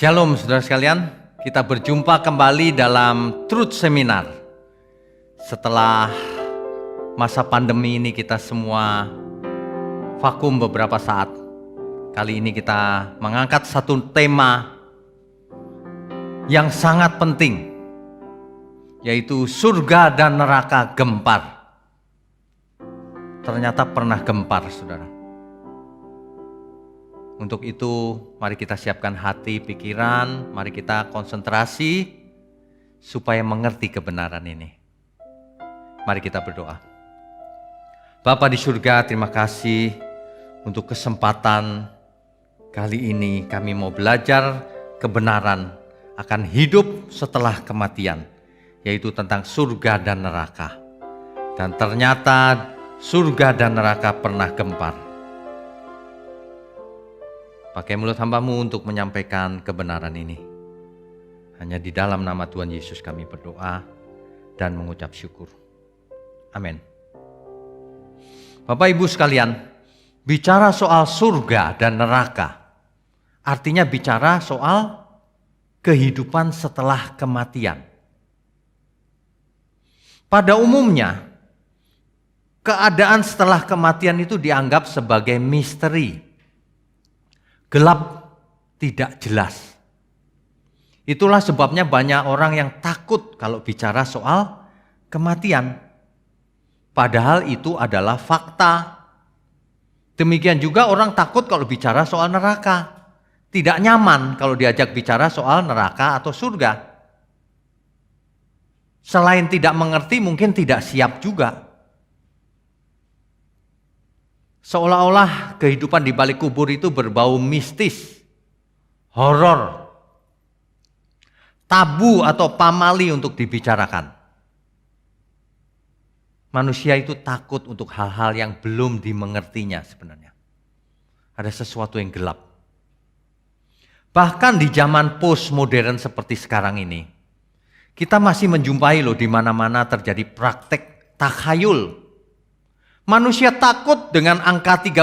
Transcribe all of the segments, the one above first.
Shalom saudara sekalian, kita berjumpa kembali dalam Truth Seminar. Setelah masa pandemi ini kita semua vakum beberapa saat. Kali ini kita mengangkat satu tema yang sangat penting, yaitu surga dan neraka gempar. Ternyata pernah gempar, saudara. Untuk itu, mari kita siapkan hati, pikiran, mari kita konsentrasi supaya mengerti kebenaran ini. Mari kita berdoa. Bapa di surga, terima kasih untuk kesempatan kali ini kami mau belajar kebenaran akan hidup setelah kematian, yaitu tentang surga dan neraka. Dan ternyata surga dan neraka pernah gempar. Pakai mulut hamba-Mu untuk menyampaikan kebenaran ini. Hanya di dalam nama Tuhan Yesus kami berdoa dan mengucap syukur. Amin. Bapak Ibu sekalian, bicara soal surga dan neraka, artinya bicara soal kehidupan setelah kematian. Pada umumnya, keadaan setelah kematian itu dianggap sebagai misteri. Gelap, tidak jelas. Itulah sebabnya banyak orang yang takut kalau bicara soal kematian. Padahal itu adalah fakta. Demikian juga orang takut kalau bicara soal neraka. Tidak nyaman kalau diajak bicara soal neraka atau surga. Selain tidak mengerti, mungkin tidak siap juga. Seolah-olah kehidupan di balik kubur itu berbau mistis, horor, tabu atau pamali untuk dibicarakan. Manusia itu takut untuk hal-hal yang belum dimengertinya sebenarnya. Ada sesuatu yang gelap. Bahkan di zaman postmodern seperti sekarang ini, kita masih menjumpai loh di mana-mana terjadi praktek takhayul. Manusia takut dengan angka 13,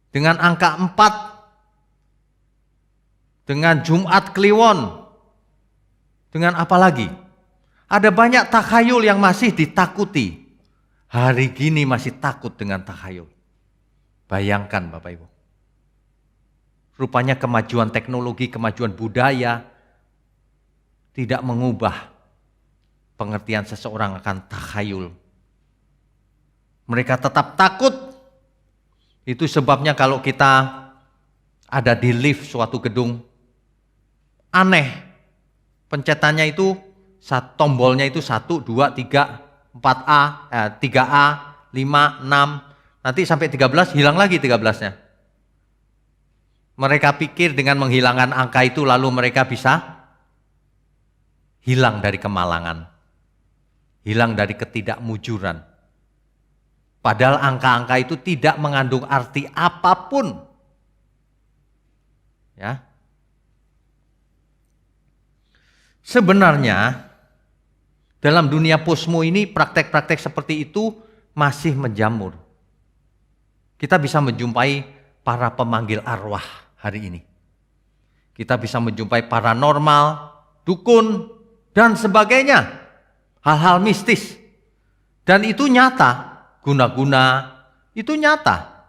dengan angka 4, dengan Jumat Kliwon, dengan apa lagi? Ada banyak takhayul yang masih ditakuti. Hari gini masih takut dengan takhayul. Bayangkan Bapak Ibu. Rupanya kemajuan teknologi, kemajuan budaya tidak mengubah pengertian seseorang akan takhayul. Mereka tetap takut. Itu sebabnya kalau kita ada di lift suatu gedung, aneh. Pencetannya itu, tombolnya itu 1, 2, 3, 4A, 3A, 5, 6. Nanti sampai 13, hilang lagi 13-nya. Mereka pikir dengan menghilangkan angka itu lalu mereka bisa hilang dari kemalangan. Hilang dari ketidakmujuran. Padahal angka-angka itu tidak mengandung arti apapun. Ya. Sebenarnya dalam dunia posmo ini praktek-praktek seperti itu masih menjamur. Kita bisa menjumpai para pemanggil arwah hari ini. Kita bisa menjumpai paranormal, dukun, dan sebagainya. Hal-hal mistis. Dan itu nyata. Guna-guna itu nyata,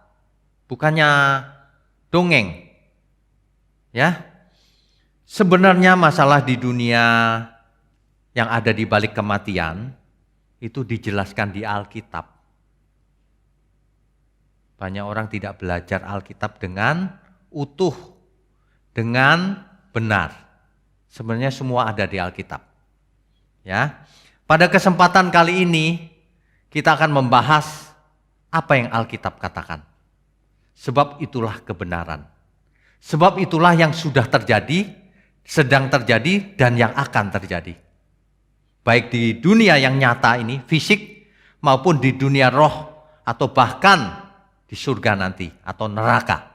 bukannya dongeng. Ya, sebenarnya masalah di dunia yang ada di balik kematian itu dijelaskan di Alkitab. Banyak orang tidak belajar Alkitab dengan utuh, dengan benar. Sebenarnya semua ada di Alkitab. Ya, pada kesempatan kali ini kita akan membahas apa yang Alkitab katakan. Sebab itulah kebenaran. Sebab itulah yang sudah terjadi, sedang terjadi, dan yang akan terjadi. Baik di dunia yang nyata ini, fisik, maupun di dunia roh, atau bahkan di surga nanti, atau neraka.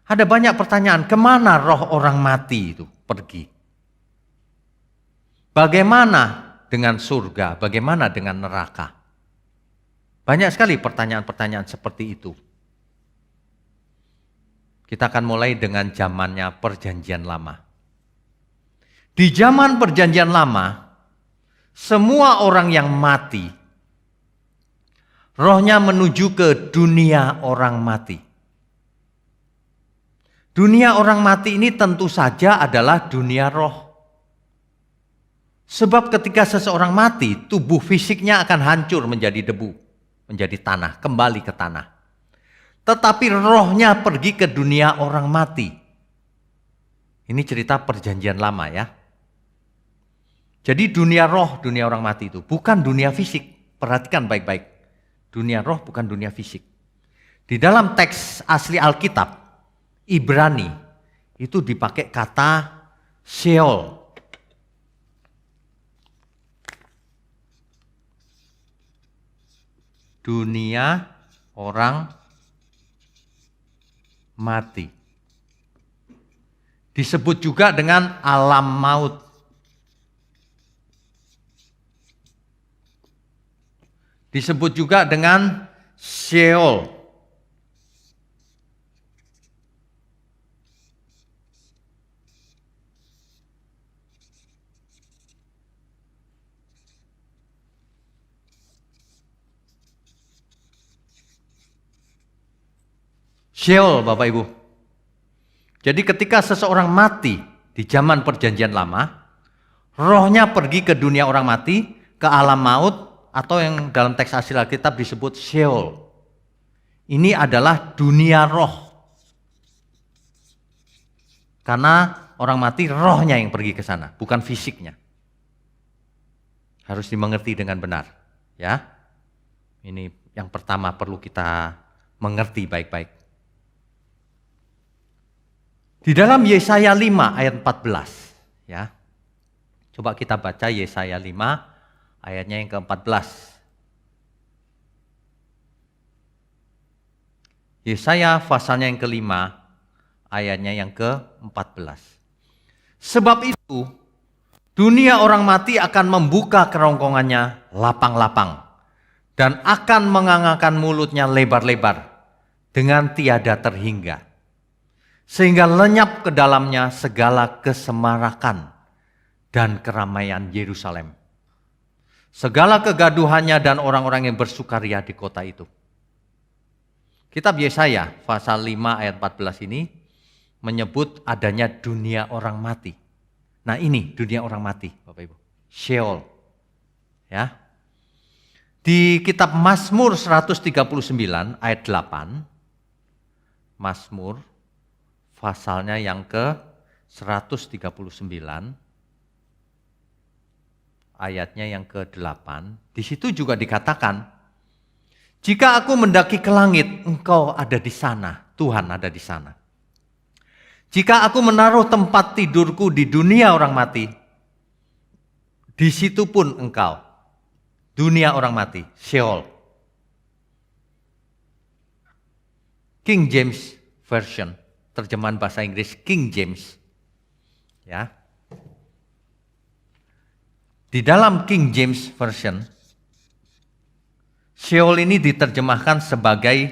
Ada banyak pertanyaan, kemana roh orang mati itu pergi? Bagaimana dengan surga, bagaimana dengan neraka? Banyak sekali pertanyaan-pertanyaan seperti itu. Kita akan mulai dengan zamannya Perjanjian Lama. Di zaman Perjanjian Lama, semua orang yang mati, rohnya menuju ke dunia orang mati. Dunia orang mati ini tentu saja adalah dunia roh. Sebab ketika seseorang mati, tubuh fisiknya akan hancur menjadi debu, menjadi tanah, kembali ke tanah. Tetapi rohnya pergi ke dunia orang mati. Ini cerita Perjanjian Lama ya. Jadi dunia roh, dunia orang mati itu bukan dunia fisik. Perhatikan baik-baik. Dunia roh bukan dunia fisik. Di dalam teks asli Alkitab, Ibrani, itu dipakai kata Sheol. Dunia orang mati. Disebut juga dengan alam maut. Disebut juga dengan Sheol. Sheol, Bapak Ibu. Jadi ketika seseorang mati di zaman Perjanjian Lama, rohnya pergi ke dunia orang mati, ke alam maut, atau yang dalam teks asli Alkitab disebut Sheol. Ini adalah dunia roh. Karena orang mati rohnya yang pergi ke sana, bukan fisiknya. Harus dimengerti dengan benar, ya. Ini yang pertama perlu kita mengerti baik-baik. Di dalam Yesaya 5 ayat 14, ya. Coba kita baca Yesaya 5 ayatnya yang ke-14. Yesaya pasalnya yang ke-5 ayatnya yang ke-14. Sebab itu dunia orang mati akan membuka kerongkongannya lapang-lapang dan akan mengangangkan mulutnya lebar-lebar dengan tiada terhingga. Sehingga lenyap ke dalamnya segala kesemarakan dan keramaian Yerusalem. Segala kegaduhannya dan orang-orang yang bersukaria di kota itu. Kitab Yesaya pasal 5 ayat 14 ini menyebut adanya dunia orang mati. Nah ini dunia orang mati Bapak Ibu. Sheol. Ya. Di kitab Mazmur 139 ayat 8. Mazmur pasalnya yang ke 139 ayatnya yang ke-8. Di situ juga dikatakan, jika aku mendaki ke langit, engkau ada di sana, Tuhan ada di sana. Jika aku menaruh tempat tidurku di dunia orang mati, di situ pun engkau, dunia orang mati, Sheol. King James Version, terjemahan bahasa Inggris King James. Ya. Di dalam King James Version, Sheol ini diterjemahkan sebagai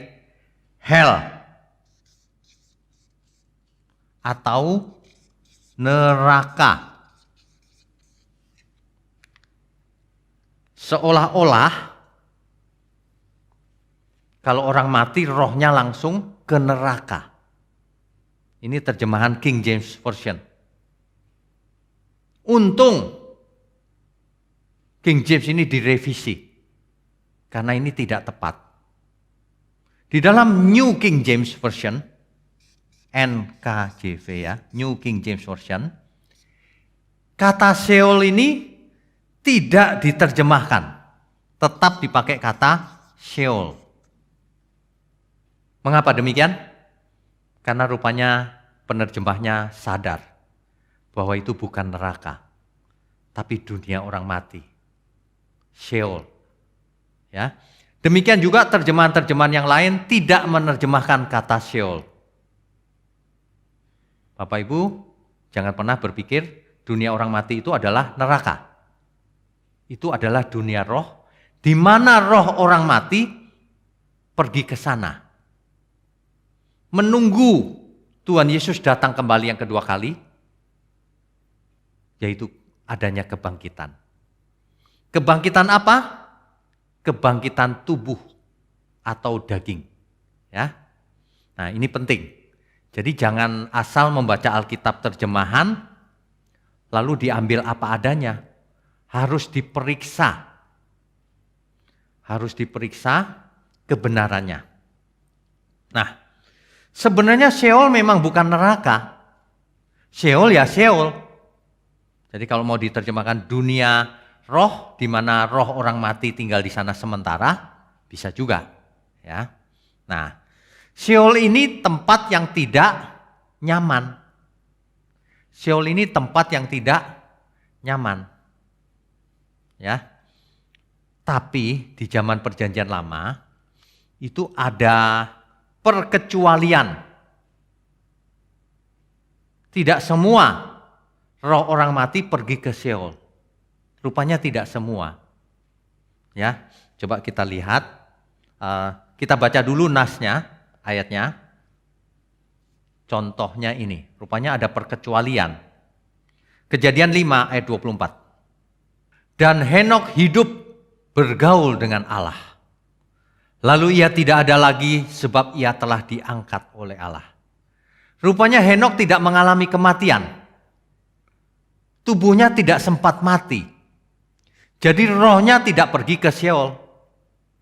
hell atau neraka. Seolah-olah kalau orang mati rohnya langsung ke neraka. Ini terjemahan King James Version. Untung King James ini direvisi karena ini tidak tepat. Di dalam New King James Version, NKJV ya, New King James Version, kata Sheol ini tidak diterjemahkan, tetap dipakai kata Sheol. Mengapa demikian? Karena rupanya penerjemahnya sadar bahwa itu bukan neraka, tapi dunia orang mati, Sheol. Ya. Demikian juga terjemahan-terjemahan yang lain tidak menerjemahkan kata Sheol. Bapak Ibu, jangan pernah berpikir dunia orang mati itu adalah neraka. Itu adalah dunia roh, di mana roh orang mati pergi ke sana. Menunggu Tuhan Yesus datang kembali yang kedua kali, yaitu adanya kebangkitan. Kebangkitan apa? Kebangkitan tubuh atau daging. Ya. Nah, ini penting. Jadi jangan asal membaca Alkitab terjemahan lalu diambil apa adanya. Harus diperiksa. Harus diperiksa kebenarannya. Nah, sebenarnya Sheol memang bukan neraka. Sheol ya Sheol. Jadi kalau mau diterjemahkan dunia roh, di mana roh orang mati tinggal di sana sementara, bisa juga. Ya. Nah, Sheol ini tempat yang tidak nyaman. Sheol ini tempat yang tidak nyaman. Ya. Tapi di zaman Perjanjian Lama itu ada perkecualian. Tidak semua roh orang mati pergi ke Sheol. Rupanya tidak semua. Ya, coba kita lihat. Kita baca dulu nasnya, ayatnya. Contohnya ini. Rupanya ada perkecualian. Kejadian 5 ayat 24. Dan Henokh hidup bergaul dengan Allah. Lalu ia tidak ada lagi sebab ia telah diangkat oleh Allah. Rupanya Henokh tidak mengalami kematian. Tubuhnya tidak sempat mati. Jadi rohnya tidak pergi ke Sheol,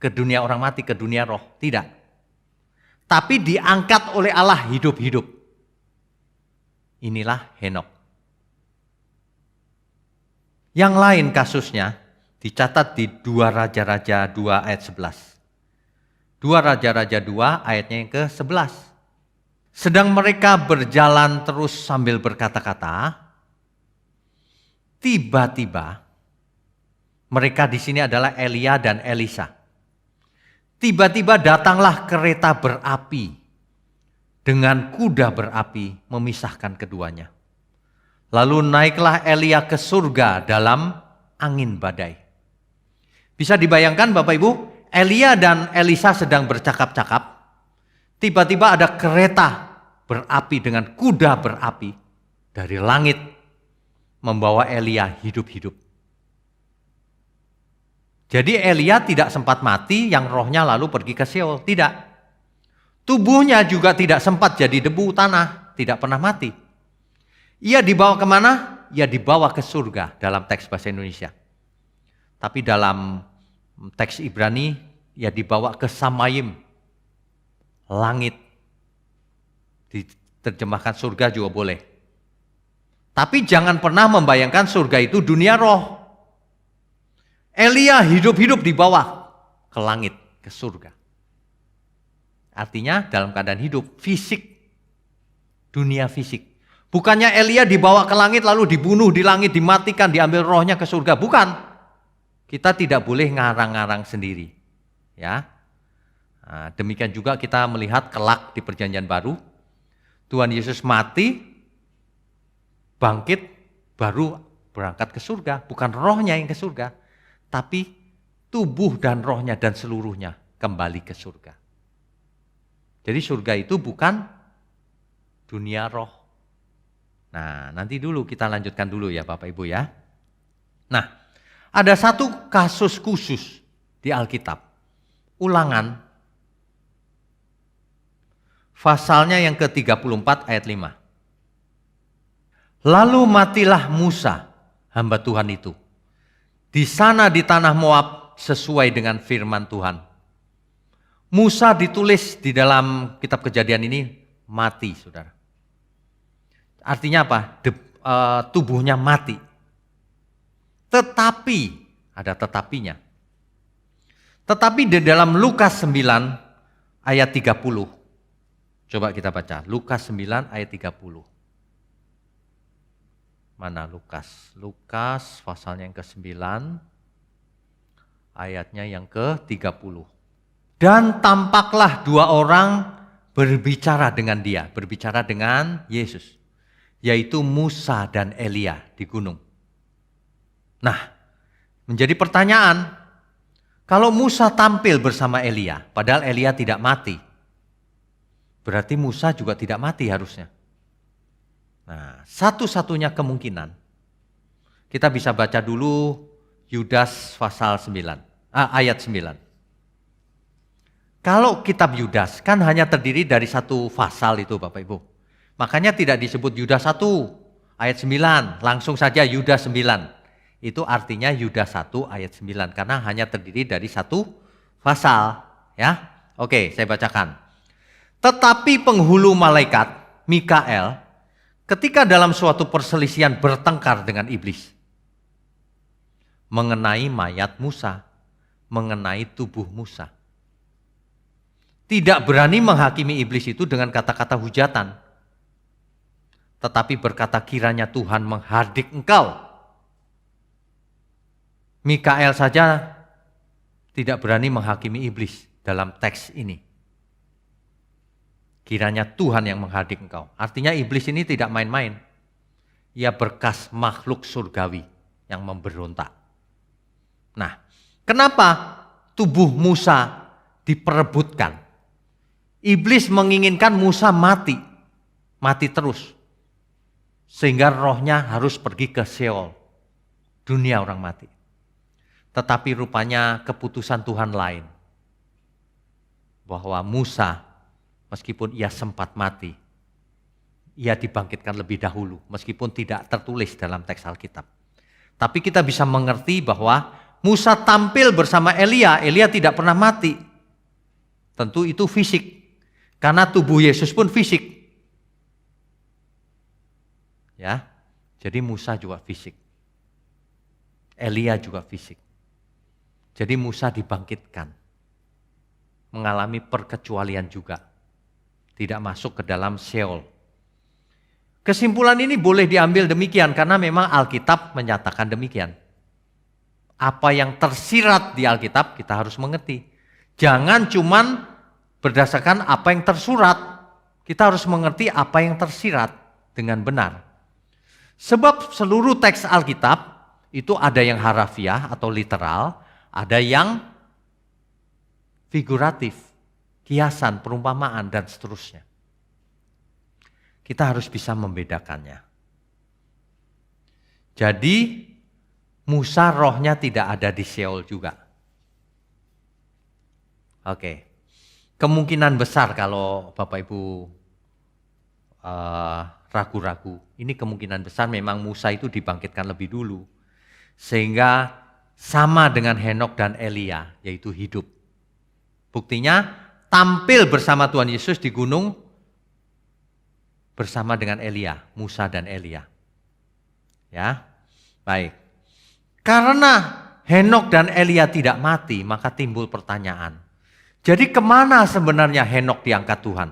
ke dunia orang mati, ke dunia roh. Tidak. Tapi diangkat oleh Allah hidup-hidup. Inilah Henokh. Yang lain kasusnya dicatat di 2 Raja-Raja 2 ayat 11. 2 Raja-Raja 2 ayatnya yang ke-11. Sedang mereka berjalan terus sambil berkata-kata, tiba-tiba, mereka di sini adalah Elia dan Elisa. Tiba-tiba datanglah kereta berapi dengan kuda berapi memisahkan keduanya. Lalu naiklah Elia ke surga dalam angin badai. Bisa dibayangkan Bapak Ibu, Elia dan Elisa sedang bercakap-cakap. Tiba-tiba ada kereta berapi dengan kuda berapi dari langit membawa Elia hidup-hidup. Jadi Elia tidak sempat mati yang rohnya lalu pergi ke Sheol. Tidak. Tubuhnya juga tidak sempat jadi debu tanah. Tidak pernah mati. Ia dibawa kemana? Ia dibawa ke surga dalam teks bahasa Indonesia. Tapi dalam teks Ibrani, ia dibawa ke Samayim, langit. Diterjemahkan surga juga boleh. Tapi jangan pernah membayangkan surga itu dunia roh. Elia hidup-hidup dibawa ke langit, ke surga. Artinya dalam keadaan hidup, fisik, dunia fisik. Bukannya Elia dibawa ke langit lalu dibunuh di langit, dimatikan, diambil rohnya ke surga. Bukan. Kita tidak boleh ngarang-ngarang sendiri. Ya. Nah, demikian juga kita melihat kelak di Perjanjian Baru. Tuhan Yesus mati, bangkit, baru berangkat ke surga. Bukan rohnya yang ke surga, tapi tubuh dan rohnya dan seluruhnya kembali ke surga. Jadi surga itu bukan dunia roh. Nah, nanti dulu kita lanjutkan dulu ya Bapak Ibu ya. Nah, ada satu kasus khusus di Alkitab. Ulangan. Pasalnya yang ke-34 ayat 5. Lalu matilah Musa, hamba Tuhan itu. Di sana di tanah Moab sesuai dengan firman Tuhan. Musa ditulis di dalam kitab Kejadian ini mati, saudara. Artinya apa? Tubuhnya mati. Tetapi, ada tetapinya. Tetapi di dalam Lukas 9 ayat 30. Coba kita baca, Lukas 9 ayat 30. Mana Lukas? Lukas pasalnya yang ke-9, ayatnya yang ke-30. Dan tampaklah 2 orang berbicara dengan dia, berbicara dengan Yesus. Yaitu Musa dan Elia di gunung. Nah, menjadi pertanyaan, kalau Musa tampil bersama Elia, padahal Elia tidak mati. Berarti Musa juga tidak mati harusnya. Nah, satu-satunya kemungkinan, kita bisa baca dulu Yudas pasal 9, ayat 9. Kalau kitab Yudas kan hanya terdiri dari satu pasal itu Bapak Ibu. Makanya tidak disebut Yudas 1 ayat 9, langsung saja Yudas 9. Itu artinya Yudas 1 ayat 9 karena hanya terdiri dari satu pasal, ya. Oke, saya bacakan. Tetapi penghulu malaikat Mikael ketika dalam suatu perselisihan bertengkar dengan iblis mengenai mayat Musa, mengenai tubuh Musa. Tidak berani menghakimi iblis itu dengan kata-kata hujatan. Tetapi berkata, kiranya Tuhan menghardik engkau. Mikael saja tidak berani menghakimi iblis dalam teks ini. Kiranya Tuhan yang menghardik engkau. Artinya iblis ini tidak main-main. Ia berkas makhluk surgawi yang memberontak. Nah, kenapa tubuh Musa diperebutkan? Iblis menginginkan Musa mati terus. Sehingga rohnya harus pergi ke Sheol, dunia orang mati. Tetapi rupanya keputusan Tuhan lain. Bahwa Musa, meskipun ia sempat mati, ia dibangkitkan lebih dahulu, meskipun tidak tertulis dalam teks Alkitab. Tapi kita bisa mengerti bahwa Musa tampil bersama Elia tidak pernah mati. Tentu itu fisik, karena tubuh Yesus pun fisik. Ya, jadi Musa juga fisik. Elia juga fisik. Jadi Musa dibangkitkan, mengalami perkecualian juga, tidak masuk ke dalam Sheol. Kesimpulan ini boleh diambil demikian karena memang Alkitab menyatakan demikian. Apa yang tersirat di Alkitab kita harus mengerti. Jangan cuman berdasarkan apa yang tersurat, kita harus mengerti apa yang tersirat dengan benar. Sebab seluruh teks Alkitab itu ada yang harafiah atau literal, ada yang figuratif, kiasan, perumpamaan, dan seterusnya. Kita harus bisa membedakannya. Jadi Musa rohnya tidak ada di Sheol juga. Oke. Kemungkinan besar kalau Bapak Ibu ragu-ragu, ini kemungkinan besar memang Musa itu dibangkitkan lebih dulu. Sehingga sama dengan Henok dan Elia, yaitu hidup. Buktinya tampil bersama Tuhan Yesus di gunung bersama dengan Elia, Musa dan Elia. Ya, baik. Karena Henok dan Elia tidak mati, maka timbul pertanyaan. Jadi kemana sebenarnya Henok diangkat Tuhan?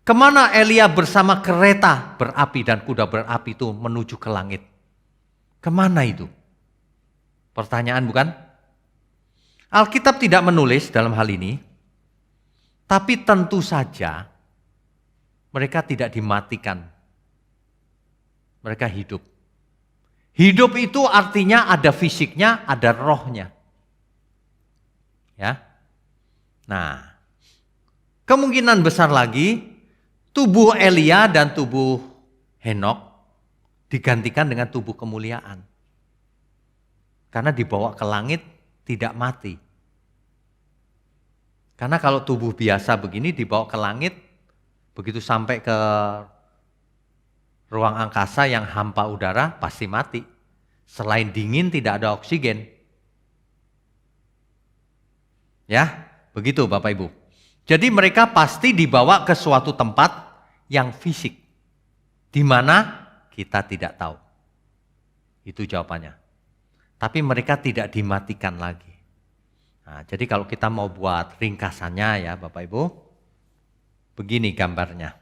Kemana Elia bersama kereta berapi dan kuda berapi itu menuju ke langit? Kemana itu? Pertanyaan bukan? Alkitab tidak menulis dalam hal ini, tapi tentu saja mereka tidak dimatikan. Mereka hidup. Hidup itu artinya ada fisiknya, ada rohnya. Ya. Nah, kemungkinan besar lagi tubuh Elia dan tubuh Henok digantikan dengan tubuh kemuliaan. Karena dibawa ke langit tidak mati. Karena kalau tubuh biasa begini dibawa ke langit, begitu sampai ke ruang angkasa yang hampa udara pasti mati. Selain dingin tidak ada oksigen. Ya, begitu Bapak Ibu. Jadi mereka pasti dibawa ke suatu tempat yang fisik. Di mana kita tidak tahu. Itu jawabannya. Tapi mereka tidak dimatikan lagi. Nah, jadi kalau kita mau buat ringkasannya ya Bapak Ibu, begini gambarnya.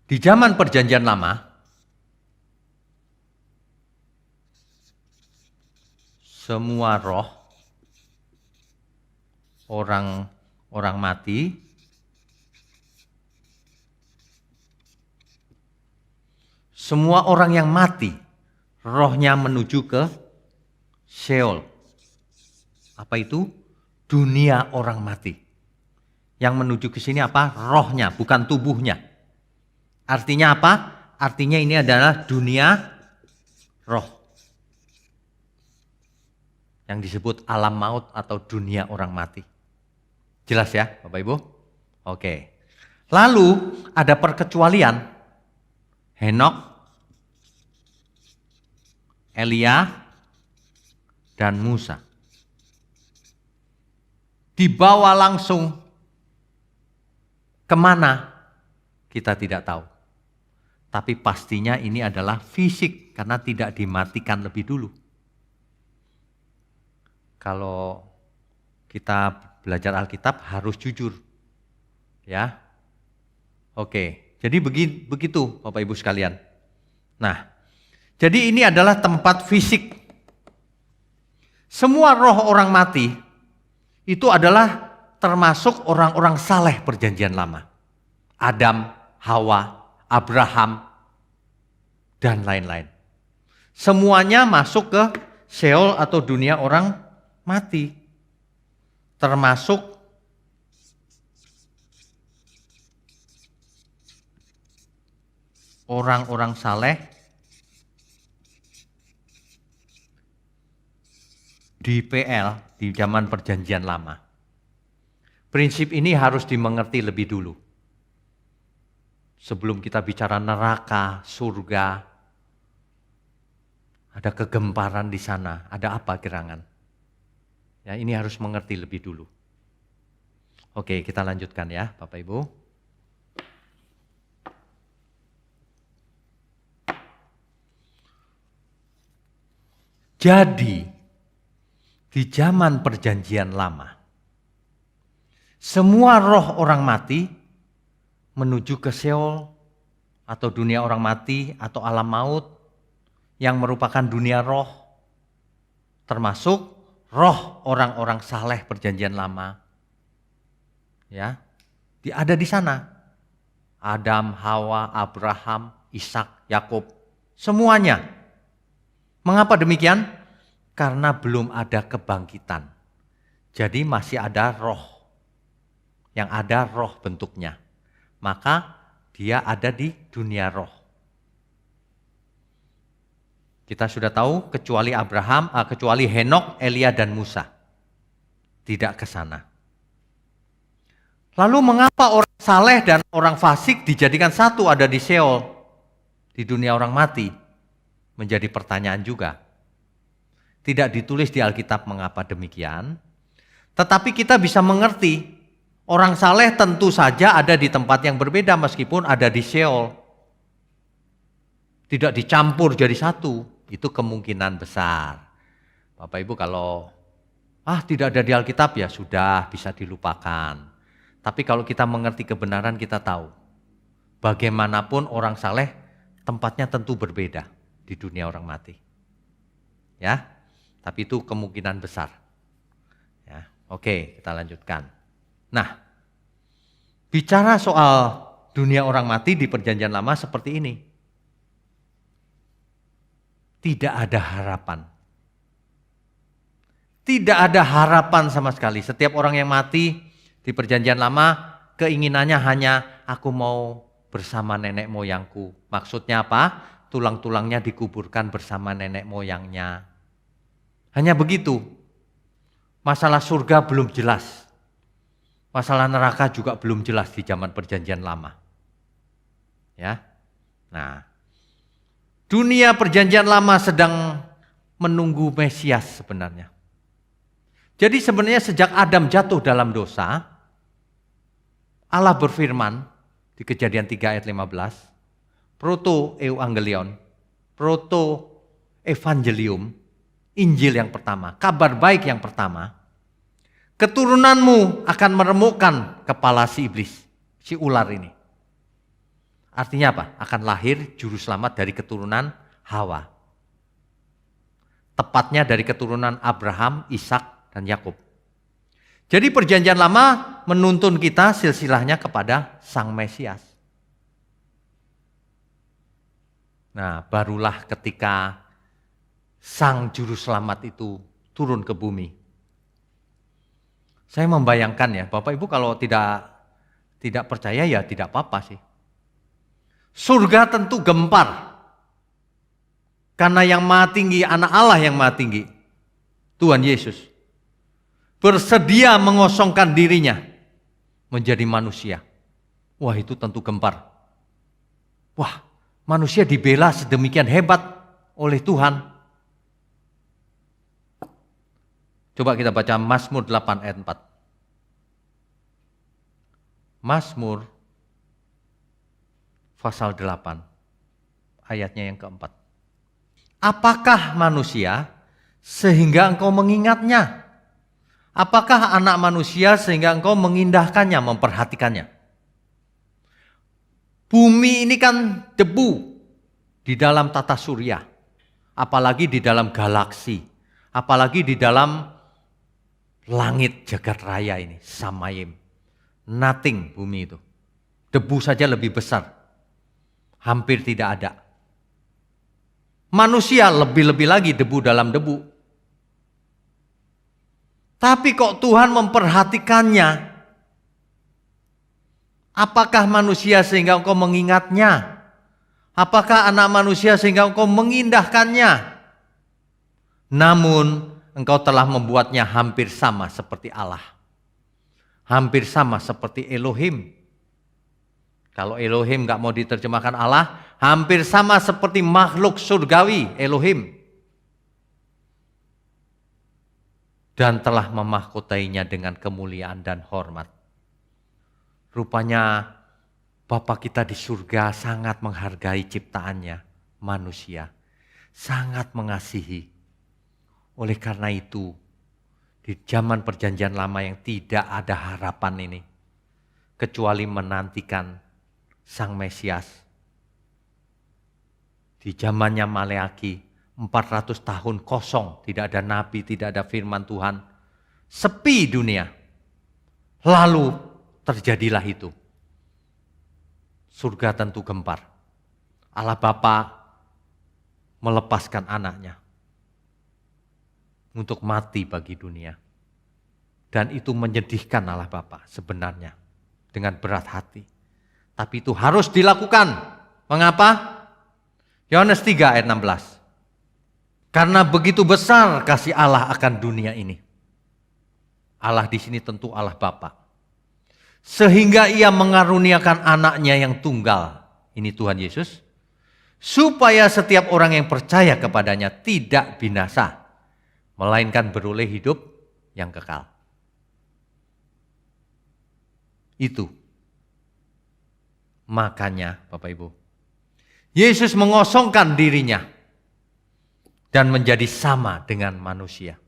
Di zaman Perjanjian Lama, semua roh orang mati semua orang yang mati, rohnya menuju ke Sheol. Apa itu? Dunia orang mati. Yang menuju ke sini apa? Rohnya, bukan tubuhnya. Artinya apa? Artinya ini adalah dunia roh. Yang disebut alam maut atau dunia orang mati. Jelas ya Bapak Ibu? Oke. Lalu ada perkecualian. Henok, Elia, dan Musa. Dibawa langsung kemana? Kita tidak tahu. Tapi pastinya ini adalah fisik karena tidak dimatikan lebih dulu. Kalau kita belajar Alkitab harus jujur. Ya. Oke, jadi begitu Bapak Ibu sekalian. Nah, jadi ini adalah tempat fisik. Semua roh orang mati itu adalah termasuk orang-orang saleh perjanjian lama. Adam, Hawa, Abraham, dan lain-lain. Semuanya masuk ke Sheol atau dunia orang mati. Termasuk orang-orang saleh di PL di zaman perjanjian lama. Prinsip ini harus dimengerti lebih dulu. Sebelum kita bicara neraka, surga, ada kegemparan di sana, ada apa gerangan? Ya, ini harus mengerti lebih dulu. Oke, kita lanjutkan ya Bapak Ibu. Jadi, di zaman perjanjian lama, semua roh orang mati menuju ke Sheol atau dunia orang mati atau alam maut yang merupakan dunia roh, termasuk roh orang-orang saleh perjanjian lama. Ya, ada di sana. Adam, Hawa, Abraham, Ishak, Yakub, semuanya. Mengapa demikian? Karena belum ada kebangkitan. Jadi masih ada roh. Yang ada roh bentuknya. Maka dia ada di dunia roh. Kita sudah tahu kecuali kecuali Henok, Elia dan Musa. Tidak ke sana. Lalu mengapa orang saleh dan orang fasik dijadikan satu ada di Sheol? Di dunia orang mati? Menjadi pertanyaan juga. Tidak ditulis di Alkitab mengapa demikian. Tetapi kita bisa mengerti. Orang saleh tentu saja ada di tempat yang berbeda meskipun ada di Sheol. Tidak dicampur jadi satu. Itu kemungkinan besar. Bapak Ibu kalau tidak ada di Alkitab ya sudah bisa dilupakan. Tapi kalau kita mengerti kebenaran kita tahu. Bagaimanapun orang saleh tempatnya tentu berbeda di dunia orang mati. Ya. Tapi itu kemungkinan besar. Ya, oke, kita lanjutkan. Nah, bicara soal dunia orang mati di perjanjian lama seperti ini. Tidak ada harapan. Tidak ada harapan sama sekali. Setiap orang yang mati di perjanjian lama, keinginannya hanya aku mau bersama nenek moyangku. Maksudnya apa? Tulang-tulangnya dikuburkan bersama nenek moyangnya. Hanya begitu. Masalah surga belum jelas. Masalah neraka juga belum jelas di zaman perjanjian lama. Ya. Nah, dunia perjanjian lama sedang menunggu Mesias sebenarnya. Jadi sebenarnya sejak Adam jatuh dalam dosa, Allah berfirman di Kejadian 3 ayat 15, proto-evangelion, proto-evangelium, Injil yang pertama, kabar baik yang pertama, keturunanmu akan meremukkan kepala si iblis, si ular ini. Artinya apa? Akan lahir juru selamat dari keturunan Hawa. Tepatnya dari keturunan Abraham, Ishak, dan Yakub. Jadi perjanjian lama menuntun kita silsilahnya kepada Sang Mesias. Nah, barulah ketika Sang Juru Selamat itu turun ke bumi. Saya membayangkan ya, Bapak Ibu kalau tidak percaya ya tidak apa-apa sih. Surga tentu gempar. Karena yang Maha Tinggi, anak Allah yang Maha Tinggi, Tuhan Yesus, bersedia mengosongkan dirinya menjadi manusia. Wah, itu tentu gempar. Wah, manusia dibela sedemikian hebat oleh Tuhan. Coba kita baca Mazmur 8 ayat 4. Mazmur pasal 8 ayatnya yang keempat. Apakah manusia sehingga engkau mengingatnya? Apakah anak manusia sehingga engkau mengindahkannya, memperhatikannya? Bumi ini kan debu di dalam tata surya, apalagi di dalam galaksi, apalagi di dalam langit jagat raya ini, samayim. Nothing bumi itu. Debu saja lebih besar, hampir tidak ada. Manusia lebih-lebih lagi debu dalam debu. Tapi kok Tuhan memperhatikannya? Apakah manusia sehingga engkau mengingatnya? Apakah anak manusia sehingga engkau mengindahkannya? Namun engkau telah membuatnya hampir sama seperti Allah. Hampir sama seperti Elohim. Kalau Elohim gak mau diterjemahkan Allah, hampir sama seperti makhluk surgawi Elohim. Dan telah memahkotainya dengan kemuliaan dan hormat. Rupanya Bapa kita di surga sangat menghargai ciptaannya, manusia. Sangat mengasihi. Oleh karena itu, di zaman perjanjian lama yang tidak ada harapan ini, kecuali menantikan Sang Mesias. Di zamannya Maleaki, 400 tahun kosong, tidak ada nabi, tidak ada firman Tuhan. Sepi dunia. Lalu terjadilah itu. Surga tentu gempar. Allah Bapa melepaskan anaknya untuk mati bagi dunia. Dan itu menyedihkan Allah Bapa sebenarnya dengan berat hati. Tapi itu harus dilakukan. Mengapa? Yohanes 3 ayat 16. Karena begitu besar kasih Allah akan dunia ini. Allah di sini tentu Allah Bapa. Sehingga ia mengaruniakan anaknya yang tunggal. Ini Tuhan Yesus. Supaya setiap orang yang percaya kepadanya tidak binasa. Melainkan beroleh hidup yang kekal. Itu. Makanya Bapak Ibu. Yesus mengosongkan dirinya. Dan menjadi sama dengan manusia.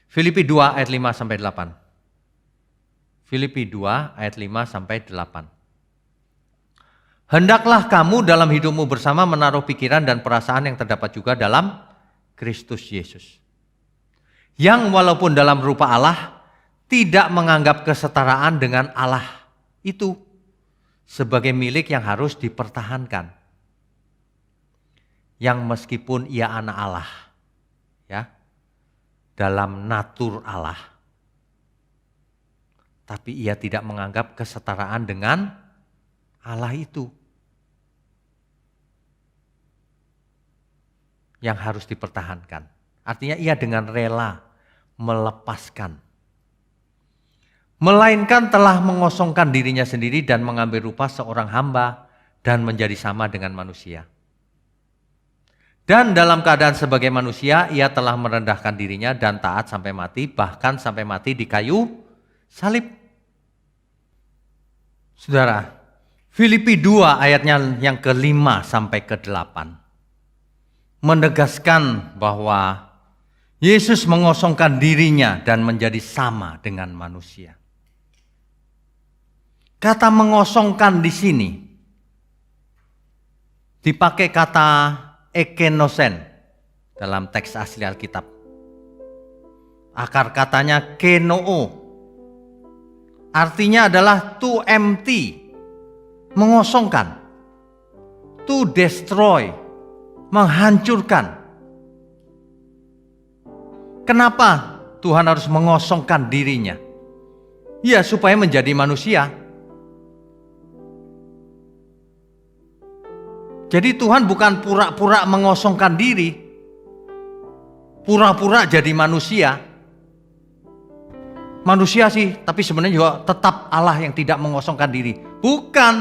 Filipi 2 ayat 5-8. Filipi 2 ayat 5-8. Hendaklah kamu dalam hidupmu bersama menaruh pikiran dan perasaan yang terdapat juga dalam Kristus Yesus. Yang walaupun dalam rupa Allah, tidak menganggap kesetaraan dengan Allah itu sebagai milik yang harus dipertahankan. Yang meskipun ia anak Allah, ya, dalam natur Allah, tapi ia tidak menganggap kesetaraan dengan Allah itu yang harus dipertahankan. Artinya ia dengan rela melepaskan. Melainkan telah mengosongkan dirinya sendiri dan mengambil rupa seorang hamba dan menjadi sama dengan manusia. Dan dalam keadaan sebagai manusia, ia telah merendahkan dirinya dan taat sampai mati, bahkan sampai mati di kayu salib. Saudara, Filipi 2 ayatnya yang ke-5-8 menegaskan bahwa Yesus mengosongkan dirinya dan menjadi sama dengan manusia. Kata mengosongkan di sini dipakai kata ekenosen dalam teks asli Alkitab. Akar katanya kenoo. Artinya adalah to empty, mengosongkan. to destroy, menghancurkan. Kenapa Tuhan harus mengosongkan dirinya? Ya, supaya menjadi manusia. Jadi Tuhan bukan pura-pura mengosongkan diri, pura-pura jadi manusia. Manusia sih, tapi sebenarnya juga tetap Allah yang tidak mengosongkan diri. Bukan,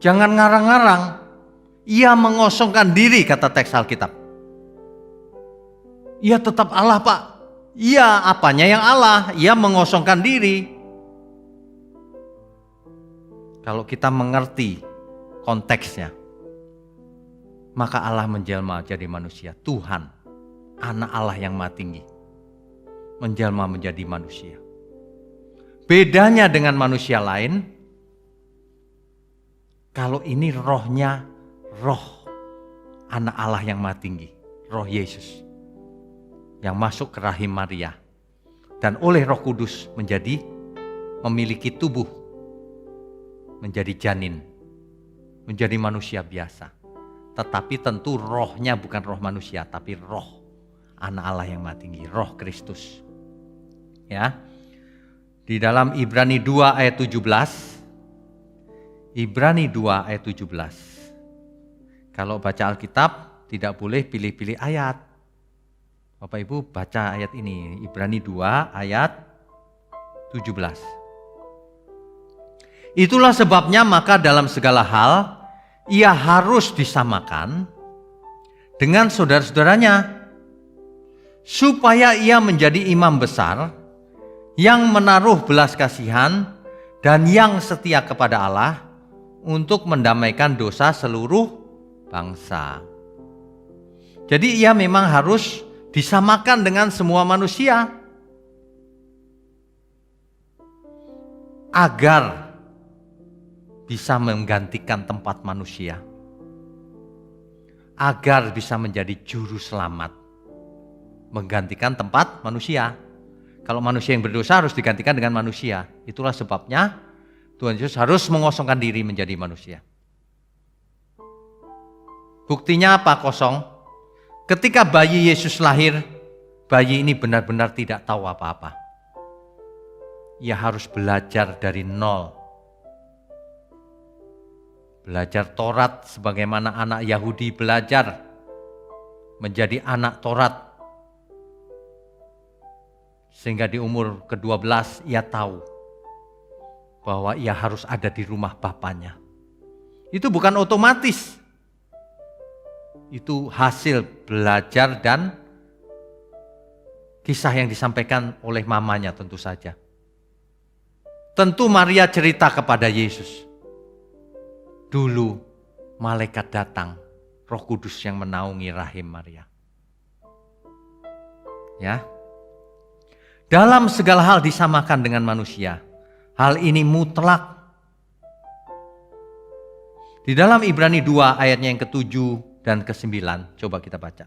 jangan ngarang-ngarang. Ia mengosongkan diri, kata teks Alkitab. Ia tetap Allah, Pak. Ia apanya yang Allah? Ia mengosongkan diri. Kalau kita mengerti konteksnya, maka Allah menjelma jadi manusia. Tuhan, anak Allah yang Maha Tinggi, menjelma menjadi manusia. Bedanya dengan manusia lain, kalau ini rohnya, roh anak Allah yang Maha Tinggi, roh Yesus, yang masuk ke rahim Maria, dan oleh Roh Kudus memiliki tubuh, menjadi janin, menjadi manusia biasa. Tetapi tentu rohnya bukan roh manusia, tapi roh anak Allah yang Maha Tinggi, roh Kristus. Ya. Di dalam Ibrani 2 ayat 17. Ibrani 2 ayat 17. Kalau baca Alkitab tidak boleh pilih-pilih ayat. Bapak Ibu baca ayat ini, Ibrani 2 ayat 17. Itulah sebabnya maka dalam segala hal ia harus disamakan dengan saudara-saudaranya, supaya ia menjadi imam besar yang menaruh belas kasihan dan yang setia kepada Allah untuk mendamaikan dosa seluruh bangsa. Jadi ia memang harus disamakan dengan semua manusia agar bisa menggantikan tempat manusia, agar bisa menjadi juru selamat, menggantikan tempat manusia. Kalau manusia yang berdosa harus digantikan dengan manusia. Itulah sebabnya Tuhan Yesus harus mengosongkan diri menjadi manusia. Buktinya apa kosong? Ketika bayi Yesus lahir, bayi ini benar-benar tidak tahu apa-apa. Ia harus belajar dari nol. Belajar Taurat sebagaimana anak Yahudi belajar menjadi anak Taurat. Sehingga di umur ke-12 ia tahu bahwa ia harus ada di rumah bapaknya. Itu bukan otomatis. Itu hasil belajar dan kisah yang disampaikan oleh mamanya tentu saja. Tentu Maria cerita kepada Yesus. Dulu malaikat datang, Roh Kudus yang menaungi rahim Maria. Ya. Dalam segala hal disamakan dengan manusia. Hal ini mutlak. Di dalam Ibrani 2 ayatnya yang ke-7 dan ke-9, coba kita baca.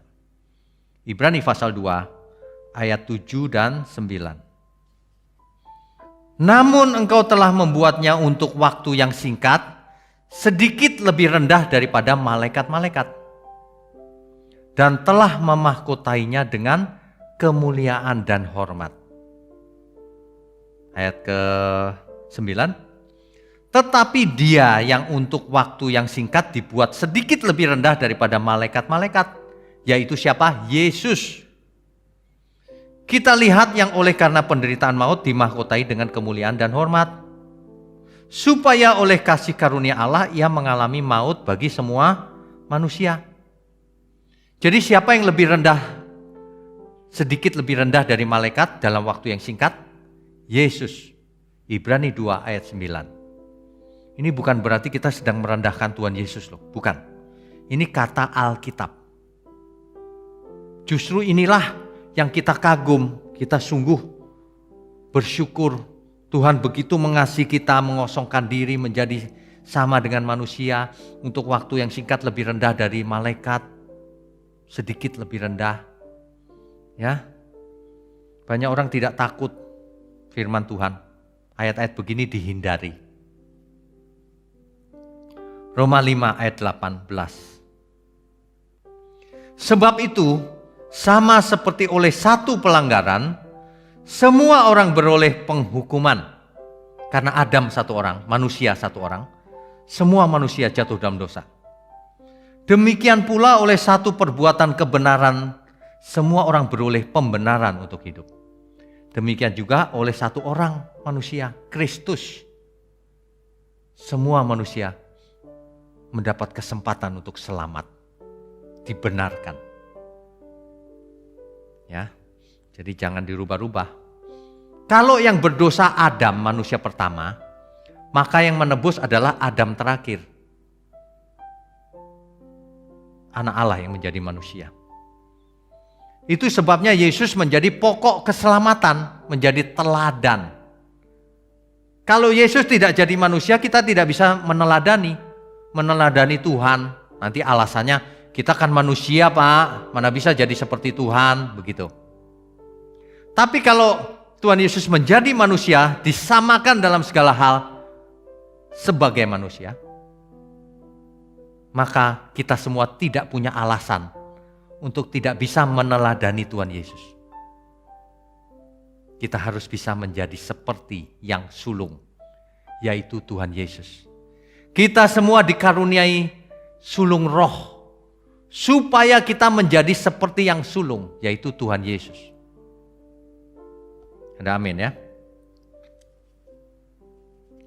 Ibrani pasal 2 ayat 7 dan 9. Namun engkau telah membuatnya untuk waktu yang singkat, sedikit lebih rendah daripada malaikat-malaikat, dan telah memahkotainya dengan kemuliaan dan hormat. Ayat ke-9. Tetapi dia yang untuk waktu yang singkat dibuat sedikit lebih rendah daripada malaikat-malaikat, yaitu siapa? Yesus. Kita lihat yang oleh karena penderitaan maut dimahkotai dengan kemuliaan dan hormat, supaya oleh kasih karunia Allah ia mengalami maut bagi semua manusia. Jadi siapa yang lebih rendah, sedikit lebih rendah dari malaikat dalam waktu yang singkat? Yesus. Ibrani 2 ayat 9. Ini bukan berarti kita sedang merendahkan Tuhan Yesus loh, bukan. Ini kata Alkitab. Justru inilah yang kita kagum, kita sungguh bersyukur. Tuhan begitu mengasihi kita, mengosongkan diri menjadi sama dengan manusia untuk waktu yang singkat lebih rendah dari malaikat, sedikit lebih rendah. Ya, banyak orang tidak takut firman Tuhan. Ayat-ayat begini dihindari. Roma 5 ayat 18. Sebab itu, sama seperti oleh satu pelanggaran, semua orang beroleh penghukuman. Karena Adam satu orang, manusia satu orang, semua manusia jatuh dalam dosa. Demikian pula oleh satu perbuatan kebenaran, semua orang beroleh pembenaran untuk hidup. Demikian juga oleh satu orang manusia, Kristus. Semua manusia mendapat kesempatan untuk selamat, dibenarkan. Ya, jadi jangan dirubah-rubah. Kalau yang berdosa Adam, manusia pertama, maka yang menebus adalah Adam terakhir. Anak Allah yang menjadi manusia. Itu sebabnya Yesus menjadi pokok keselamatan, menjadi teladan. Kalau Yesus tidak jadi manusia, kita tidak bisa meneladani Tuhan. Nanti alasannya, kita kan manusia Pak, mana bisa jadi seperti Tuhan, begitu. Tapi kalau Tuhan Yesus menjadi manusia, disamakan dalam segala hal sebagai manusia, maka kita semua tidak punya alasan untuk tidak bisa meneladani Tuhan Yesus. Kita harus bisa menjadi seperti yang sulung, yaitu Tuhan Yesus. Kita semua dikaruniai sulung roh, supaya kita menjadi seperti yang sulung, yaitu Tuhan Yesus. Ada amin ya?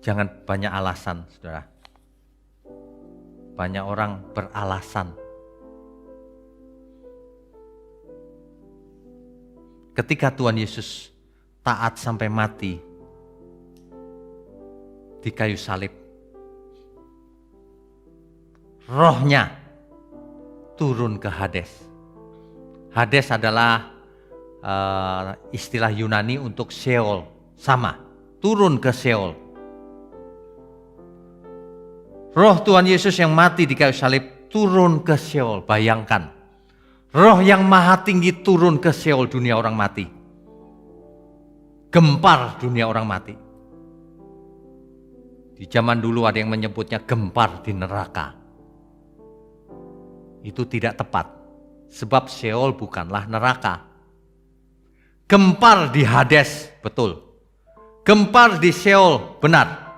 Jangan banyak alasan, saudara. Banyak orang beralasan. Ketika Tuhan Yesus taat sampai mati di kayu salib, rohnya turun ke Hades. Hades adalah istilah Yunani untuk Sheol, sama, turun ke Sheol. Roh Tuhan Yesus yang mati di kayu salib turun ke Sheol, bayangkan. Roh yang maha tinggi turun ke Sheol, dunia orang mati. Gempar dunia orang mati. Di zaman dulu ada yang menyebutnya gempar di neraka. Itu tidak tepat, sebab Sheol bukanlah neraka. Gempar di Hades, betul. Gempar di Sheol, benar.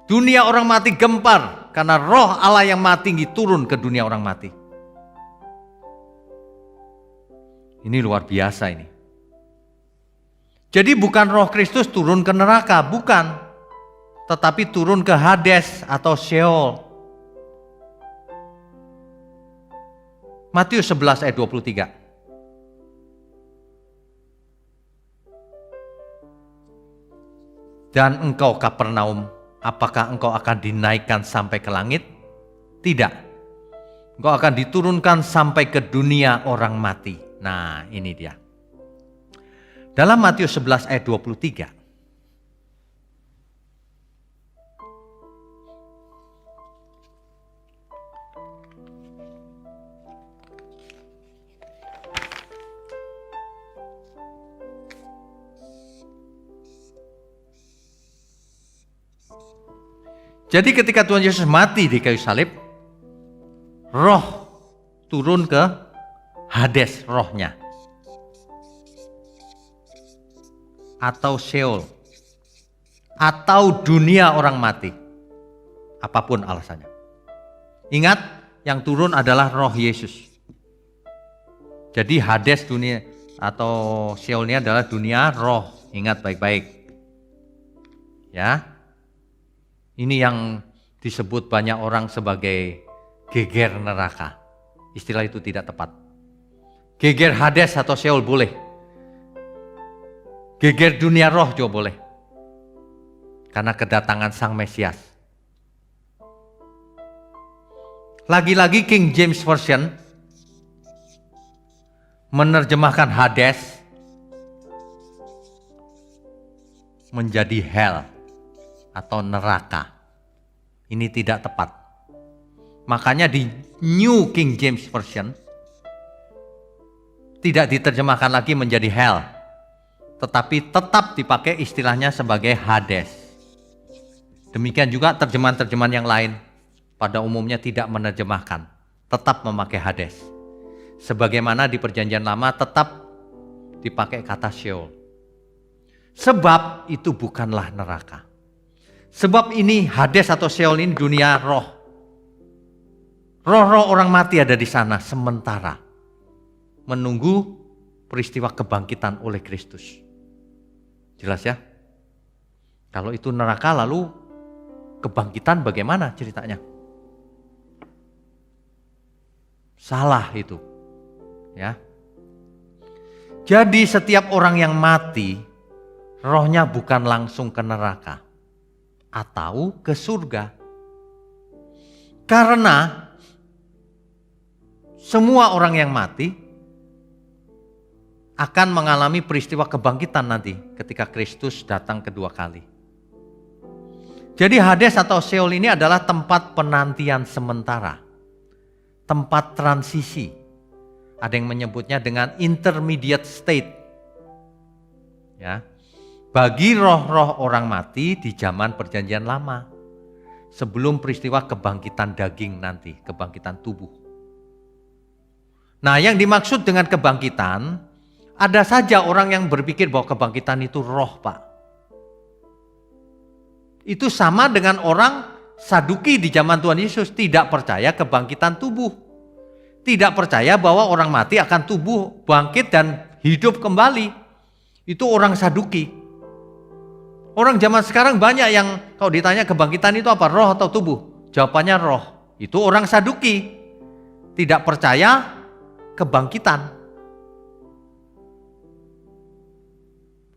Dunia orang mati gempar karena roh Allah yang maha tinggi turun ke dunia orang mati. Ini luar biasa ini. Jadi bukan roh Kristus turun ke neraka, bukan. Tetapi turun ke Hades atau Sheol. Matius 11 ayat 23. Dan engkau Kapernaum, apakah engkau akan dinaikkan sampai ke langit? Tidak. Engkau akan diturunkan sampai ke dunia orang mati. Nah, ini dia. Dalam Matius 11 ayat 23. Jadi ketika Tuhan Yesus mati di kayu salib, roh turun ke Hades, rohnya. Atau Sheol. Atau dunia orang mati. Apapun alasannya. Ingat, yang turun adalah roh Yesus. Jadi Hades dunia atau Sheol ini adalah dunia roh. Ingat baik-baik. Ya. Ini yang disebut banyak orang sebagai geger neraka. Istilah itu tidak tepat. Geger Hades atau Sheol boleh. Geger dunia roh juga boleh. Karena kedatangan Sang Mesias. Lagi-lagi King James Version menerjemahkan Hades menjadi hell atau neraka. Ini tidak tepat. Makanya di New King James Version tidak diterjemahkan lagi menjadi hell, tetapi tetap dipakai istilahnya sebagai Hades. Demikian juga terjemahan-terjemahan yang lain pada umumnya tidak menerjemahkan, tetap memakai Hades. Sebagaimana di Perjanjian Lama tetap dipakai kata Sheol. Sebab itu bukanlah neraka. Sebab ini Hades atau Sheol ini dunia roh. Roh-roh orang mati ada di sana sementara menunggu peristiwa kebangkitan oleh Kristus. Jelas ya? Kalau itu neraka, lalu kebangkitan bagaimana ceritanya? Salah itu. Ya. Jadi setiap orang yang mati, rohnya bukan langsung ke neraka atau ke surga. Karena semua orang yang mati akan mengalami peristiwa kebangkitan nanti ketika Kristus datang kedua kali. Jadi Hades atau Sheol ini adalah tempat penantian sementara, tempat transisi. Ada yang menyebutnya dengan intermediate state. Ya. Bagi roh-roh orang mati di zaman Perjanjian Lama, sebelum peristiwa kebangkitan daging nanti, kebangkitan tubuh. Nah, yang dimaksud dengan kebangkitan, ada saja orang yang berpikir bahwa kebangkitan itu roh, Pak. Itu sama dengan orang Saduki di zaman Tuhan Yesus, tidak percaya kebangkitan tubuh. Tidak percaya bahwa orang mati akan tubuh, bangkit dan hidup kembali. Itu orang Saduki. Orang zaman sekarang banyak yang kalau ditanya kebangkitan itu apa, roh atau tubuh? Jawabannya roh. Itu orang Saduki. Tidak percaya kebangkitan.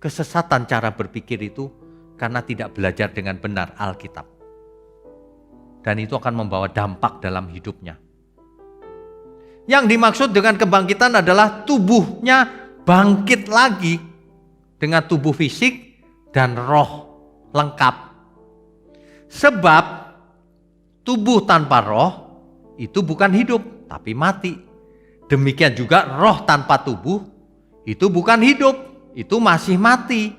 Kesesatan cara berpikir itu karena tidak belajar dengan benar Alkitab. Dan itu akan membawa dampak dalam hidupnya. Yang dimaksud dengan kebangkitan adalah tubuhnya bangkit lagi dengan tubuh fisik dan roh lengkap. Sebab tubuh tanpa roh itu bukan hidup tapi mati. Demikian juga roh tanpa tubuh itu bukan hidup, itu masih mati.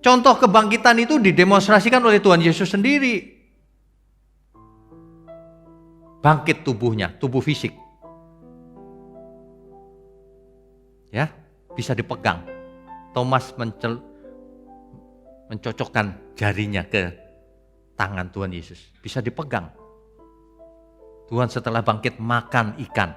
Contoh kebangkitan itu didemonstrasikan oleh Tuhan Yesus sendiri. Bangkit tubuhnya, tubuh fisik. Ya, bisa dipegang. Thomas mencocokkan jarinya ke tangan Tuhan Yesus. Bisa dipegang. Tuhan setelah bangkit makan ikan.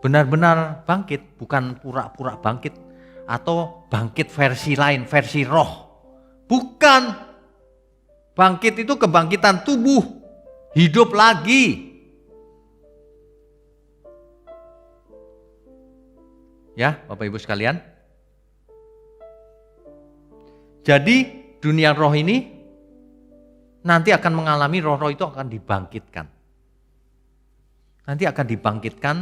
Benar-benar bangkit, bukan pura-pura bangkit. Atau bangkit versi lain, versi roh. Bukan. Bangkit itu kebangkitan tubuh. Hidup lagi. Ya, Bapak Ibu sekalian. Jadi dunia roh ini nanti akan mengalami roh-roh itu akan dibangkitkan. Nanti akan dibangkitkan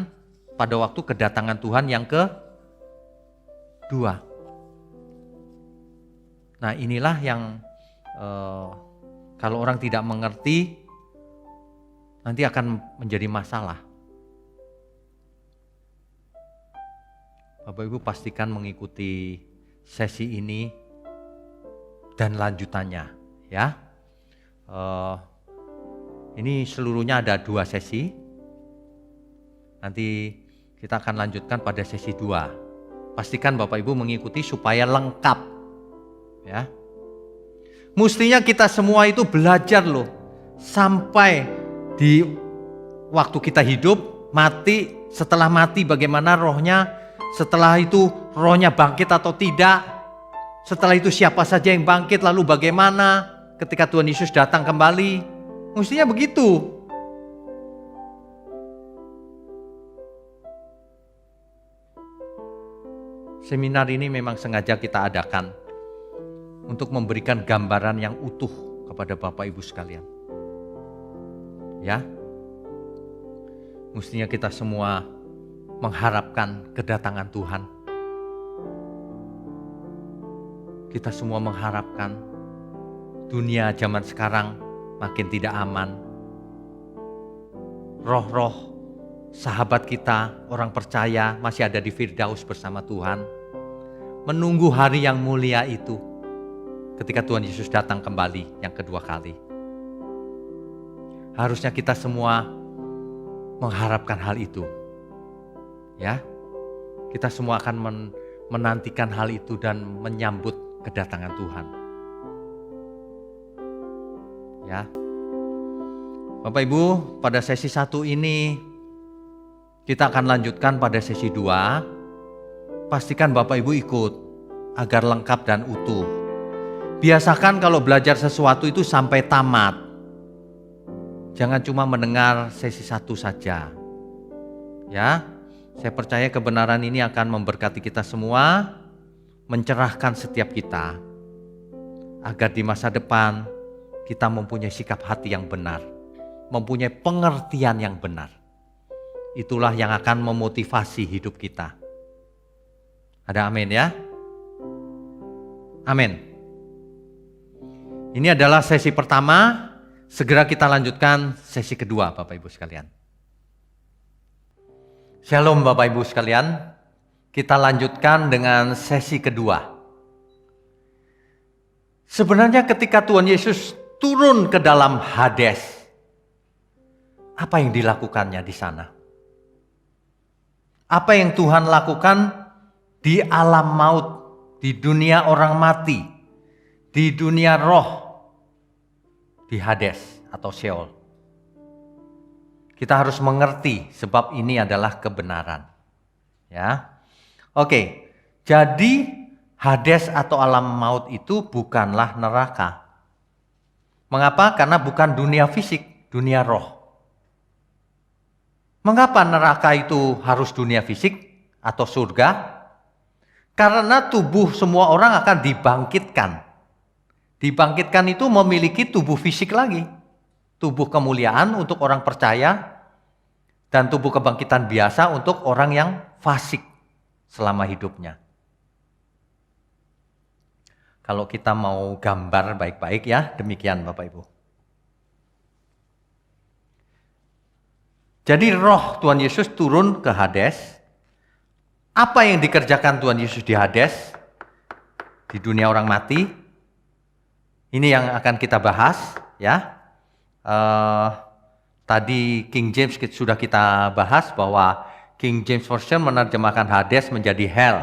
pada waktu kedatangan Tuhan yang kedua. Nah, inilah yang kalau orang tidak mengerti nanti akan menjadi masalah. Bapak Ibu pastikan mengikuti sesi ini dan lanjutannya, ya. Ini seluruhnya ada 2 sesi. Nanti kita akan lanjutkan pada sesi 2. Pastikan Bapak Ibu mengikuti supaya lengkap, ya. Mestinya kita semua itu belajar loh sampai di waktu kita hidup, mati, setelah mati bagaimana rohnya, setelah itu rohnya bangkit atau tidak, setelah itu siapa saja yang bangkit, lalu bagaimana ketika Tuhan Yesus datang kembali. Mestinya begitu. Seminar ini memang sengaja kita adakan untuk memberikan gambaran yang utuh kepada Bapak Ibu sekalian. Ya, mestinya kita semua mengharapkan kedatangan Tuhan. Kita semua mengharapkan dunia zaman sekarang makin tidak aman. Roh-roh sahabat kita, orang percaya masih ada di Firdaus bersama Tuhan. Menunggu hari yang mulia itu ketika Tuhan Yesus datang kembali yang kedua kali. Harusnya kita semua mengharapkan hal itu. Ya. Kita semua akan menantikan hal itu dan menyambut kedatangan Tuhan. Ya. Bapak Ibu, pada sesi 1 ini kita akan lanjutkan pada sesi 2. Pastikan Bapak Ibu ikut agar lengkap dan utuh. Biasakan kalau belajar sesuatu itu sampai tamat. Jangan cuma mendengar sesi 1 saja. Ya. Saya percaya kebenaran ini akan memberkati kita semua, mencerahkan setiap kita, agar di masa depan kita mempunyai sikap hati yang benar, mempunyai pengertian yang benar. Itulah yang akan memotivasi hidup kita. Ada amin ya? Amin. Ini adalah sesi pertama, segera kita lanjutkan sesi kedua Bapak Ibu sekalian. Shalom Bapak Ibu sekalian, kita lanjutkan dengan sesi kedua. Sebenarnya ketika Tuhan Yesus turun ke dalam Hades, apa yang dilakukannya di sana? Apa yang Tuhan lakukan di alam maut, di dunia orang mati, di dunia roh, di Hades atau Sheol? Kita harus mengerti sebab ini adalah kebenaran. Ya. Oke. Jadi Hades atau alam maut itu bukanlah neraka. Mengapa? Karena bukan dunia fisik, dunia roh. Mengapa neraka itu harus dunia fisik atau surga? Karena tubuh semua orang akan dibangkitkan. Dibangkitkan itu memiliki tubuh fisik lagi. Tubuh kemuliaan untuk orang percaya dan tubuh kebangkitan biasa untuk orang yang fasik selama hidupnya. Kalau kita mau gambar baik-baik ya, demikian Bapak Ibu. Jadi roh Tuhan Yesus turun ke Hades. Apa yang dikerjakan Tuhan Yesus di Hades? Di dunia orang mati. Ini yang akan kita bahas ya. Tadi King James sudah kita bahas bahwa King James Version menerjemahkan Hades menjadi hell,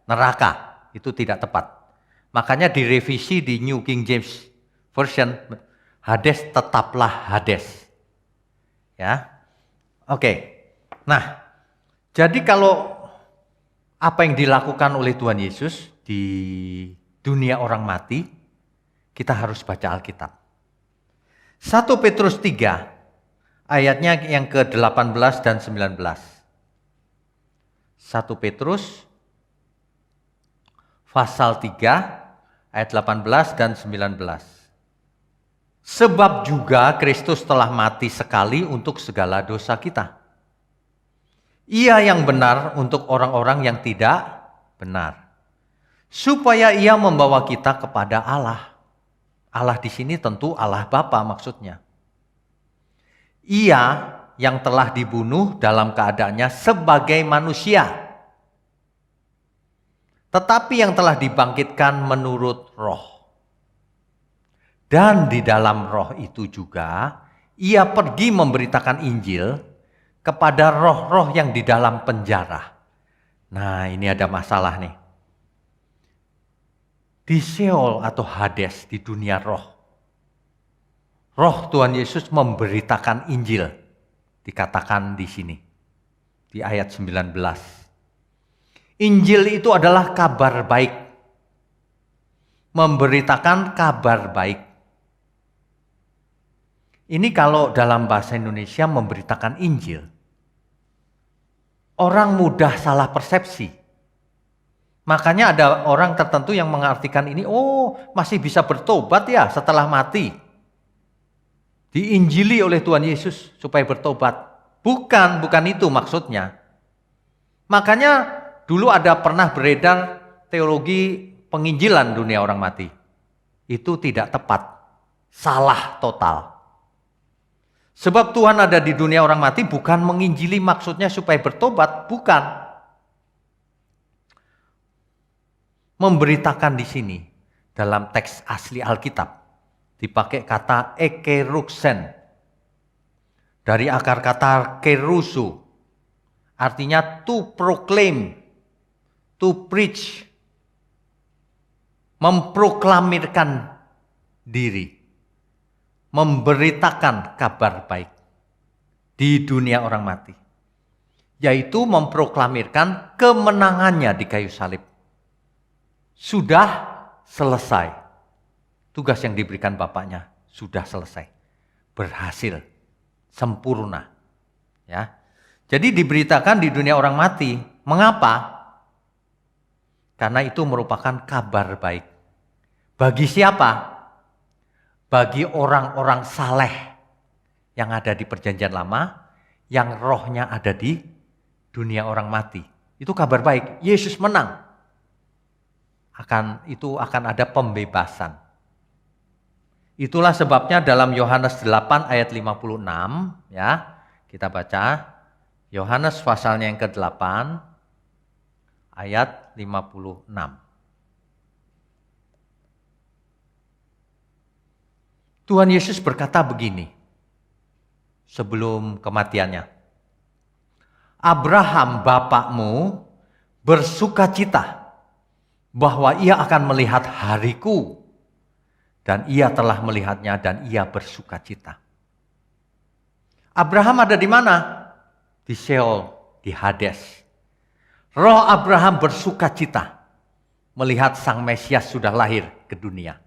neraka. Itu tidak tepat. Makanya direvisi di New King James Version, Hades tetaplah Hades. Ya. Oke. Nah, jadi kalau apa yang dilakukan oleh Tuhan Yesus di dunia orang mati, kita harus baca Alkitab. 1 Petrus 3 ayatnya yang ke-18 dan 19. 1 Petrus pasal 3 ayat 18 dan 19. Sebab juga Kristus telah mati sekali untuk segala dosa kita. Ia yang benar untuk orang-orang yang tidak benar. Supaya ia membawa kita kepada Allah. Allah di sini tentu Allah Bapa maksudnya. Ia yang telah dibunuh dalam keadaannya sebagai manusia. Tetapi yang telah dibangkitkan menurut roh. Dan di dalam roh itu juga ia pergi memberitakan Injil kepada roh-roh yang di dalam penjara. Nah, ini ada masalah nih. Di Sheol atau Hades, di dunia roh. Roh Tuhan Yesus memberitakan Injil. Dikatakan di sini. Di ayat 19. Injil itu adalah kabar baik. Memberitakan kabar baik. Ini kalau dalam bahasa Indonesia memberitakan Injil. Orang mudah salah persepsi. Makanya ada orang tertentu yang mengartikan ini, oh masih bisa bertobat ya setelah mati. Diinjili oleh Tuhan Yesus supaya bertobat. Bukan itu maksudnya. Makanya dulu ada pernah beredar teologi penginjilan dunia orang mati. Itu tidak tepat. Salah total. Sebab Tuhan ada di dunia orang mati bukan menginjili maksudnya supaya bertobat, bukan. Memberitakan di sini dalam teks asli Alkitab dipakai kata ekeruxen. Dari akar kata kerusu, artinya to proclaim, to preach, memproklamirkan diri, memberitakan kabar baik di dunia orang mati, yaitu memproklamirkan kemenangannya di kayu salib. Sudah selesai. Tugas yang diberikan Bapaknya sudah selesai. Berhasil, sempurna. Ya. Jadi diberitakan di dunia orang mati. Mengapa? Karena itu merupakan kabar baik. Bagi siapa? Bagi orang-orang saleh yang ada di perjanjian lama, yang rohnya ada di dunia orang mati. Itu kabar baik. Yesus menang. Akan ada pembebasan. Itulah sebabnya dalam Yohanes 8 ayat 56, ya. Kita baca Yohanes pasalnya yang ke-8 ayat 56. Tuhan Yesus berkata begini sebelum kematiannya. Abraham bapakmu bersukacita bahwa ia akan melihat hariku, dan ia telah melihatnya dan ia bersukacita. Abraham ada di mana? Di Sheol, di Hades. Roh Abraham bersukacita melihat Sang Mesias sudah lahir ke dunia.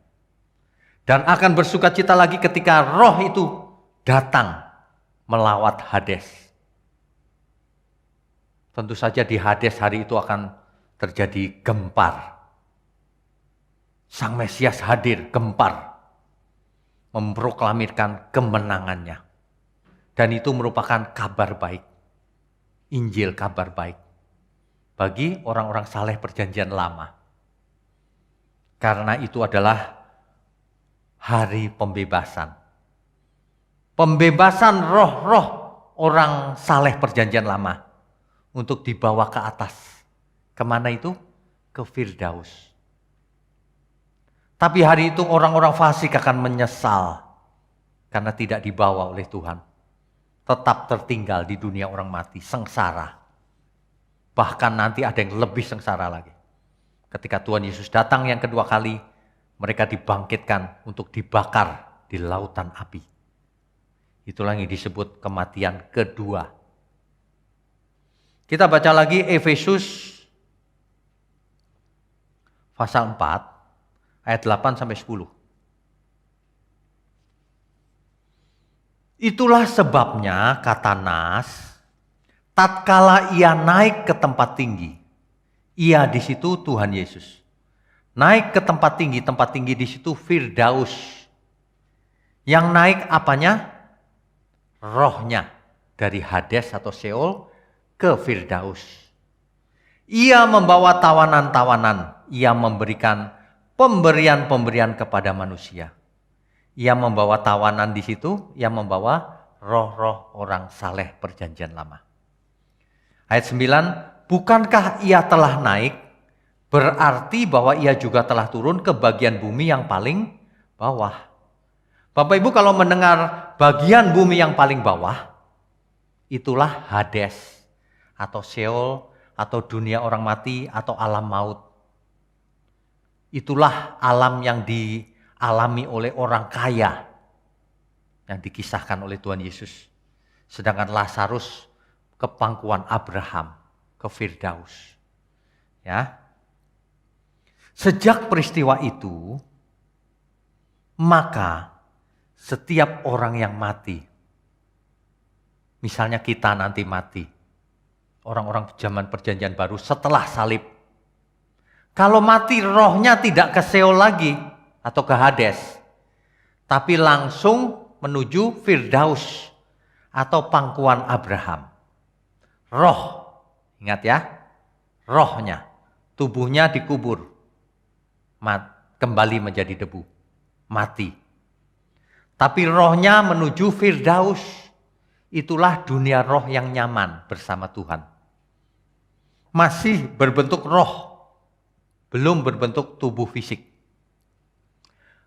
Dan akan bersukacita lagi ketika roh itu datang melawat Hades. Tentu saja di Hades hari itu akan terjadi gempar. Sang Mesias hadir, gempar, memproklamirkan kemenangannya. Dan itu merupakan kabar baik. Injil kabar baik bagi orang-orang saleh perjanjian lama. Karena itu adalah hari pembebasan. Pembebasan roh-roh orang saleh perjanjian lama untuk dibawa ke atas. Kemana itu? Ke Firdaus. Tapi hari itu orang-orang fasik akan menyesal karena tidak dibawa oleh Tuhan. Tetap tertinggal di dunia orang mati, sengsara. Bahkan nanti ada yang lebih sengsara lagi. Ketika Tuhan Yesus datang yang kedua kali, mereka dibangkitkan untuk dibakar di lautan api. Itulah yang disebut kematian kedua. Kita baca lagi Efesus pasal 4. Ayat 8 sampai 10. Itulah sebabnya, kata Nas, tatkala ia naik ke tempat tinggi, ia di situ Tuhan Yesus. Naik ke tempat tinggi di situ Firdaus. Yang naik apanya? Rohnya dari Hades atau Sheol ke Firdaus. Ia membawa tawanan-tawanan, ia memberikan pemberian-pemberian kepada manusia. Ia membawa tawanan di situ, ia membawa roh-roh orang saleh perjanjian lama. Ayat 9, bukankah ia telah naik, berarti bahwa ia juga telah turun ke bagian bumi yang paling bawah. Bapak Ibu kalau mendengar bagian bumi yang paling bawah, itulah Hades atau Sheol atau dunia orang mati atau alam maut. Itulah alam yang dialami oleh orang kaya yang dikisahkan oleh Tuhan Yesus. Sedangkan Lazarus ke pangkuan Abraham, ke Firdaus. Ya. Sejak peristiwa itu, maka setiap orang yang mati, misalnya kita nanti mati, orang-orang zaman perjanjian baru setelah salib, kalau mati rohnya tidak ke Sheol lagi atau ke Hades, tapi langsung menuju Firdaus atau pangkuan Abraham. Roh, ingat ya, rohnya, tubuhnya dikubur, kembali menjadi debu, mati. Tapi rohnya menuju Firdaus, itulah dunia roh yang nyaman bersama Tuhan. Masih berbentuk roh, belum berbentuk tubuh fisik.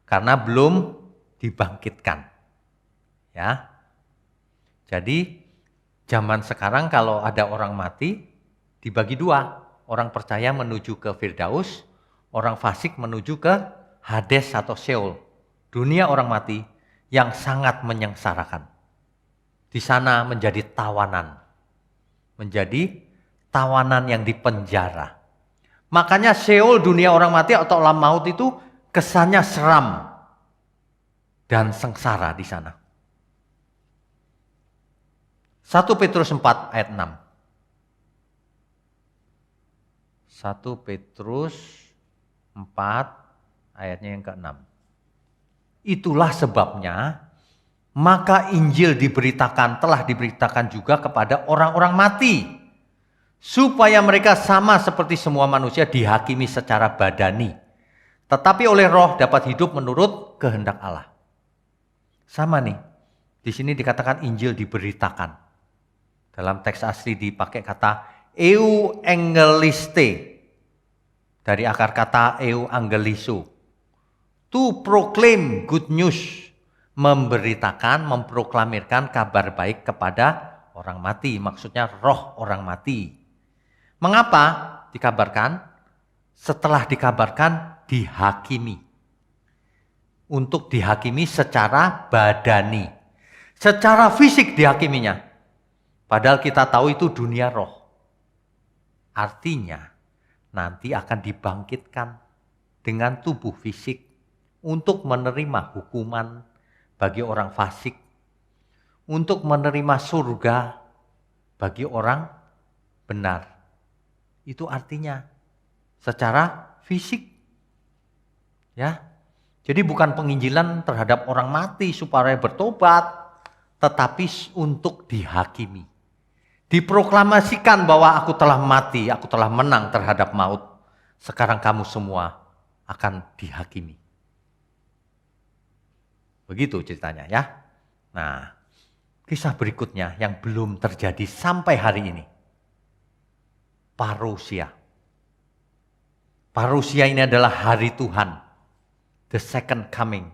Karena belum dibangkitkan. Ya. Jadi zaman sekarang kalau ada orang mati dibagi dua. Orang percaya menuju ke Firdaus, orang fasik menuju ke Hades atau Sheol. Dunia orang mati yang sangat menyengsarakan. Di sana menjadi tawanan. Menjadi tawanan yang dipenjara. Makanya Sheol, dunia orang mati atau alam maut itu kesannya seram dan sengsara di sana. 1 Petrus 4 ayat 6. 1 Petrus 4 ayatnya yang ke-6. Itulah sebabnya maka Injil telah diberitakan juga kepada orang-orang mati, supaya mereka sama seperti semua manusia dihakimi secara badani, tetapi oleh Roh dapat hidup menurut kehendak Allah. Sama nih, di sini dikatakan Injil diberitakan. Dalam teks asli dipakai kata euangeliste, dari akar kata euangeliso. To proclaim good news, memberitakan, memproklamirkan kabar baik kepada orang mati. Maksudnya roh orang mati. Mengapa dikabarkan? Setelah dikabarkan dihakimi. Untuk dihakimi secara badani. Secara fisik dihakiminya. Padahal kita tahu itu dunia roh. Artinya nanti akan dibangkitkan dengan tubuh fisik untuk menerima hukuman bagi orang fasik, untuk menerima surga bagi orang benar. Itu artinya secara fisik. Ya. Jadi bukan penginjilan terhadap orang mati supaya bertobat, tetapi untuk dihakimi. Diproklamasikan bahwa aku telah mati, aku telah menang terhadap maut. Sekarang kamu semua akan dihakimi. Begitu ceritanya ya. Nah, kisah berikutnya yang belum terjadi sampai hari ini. Parousia. Parousia ini adalah hari Tuhan. The second coming.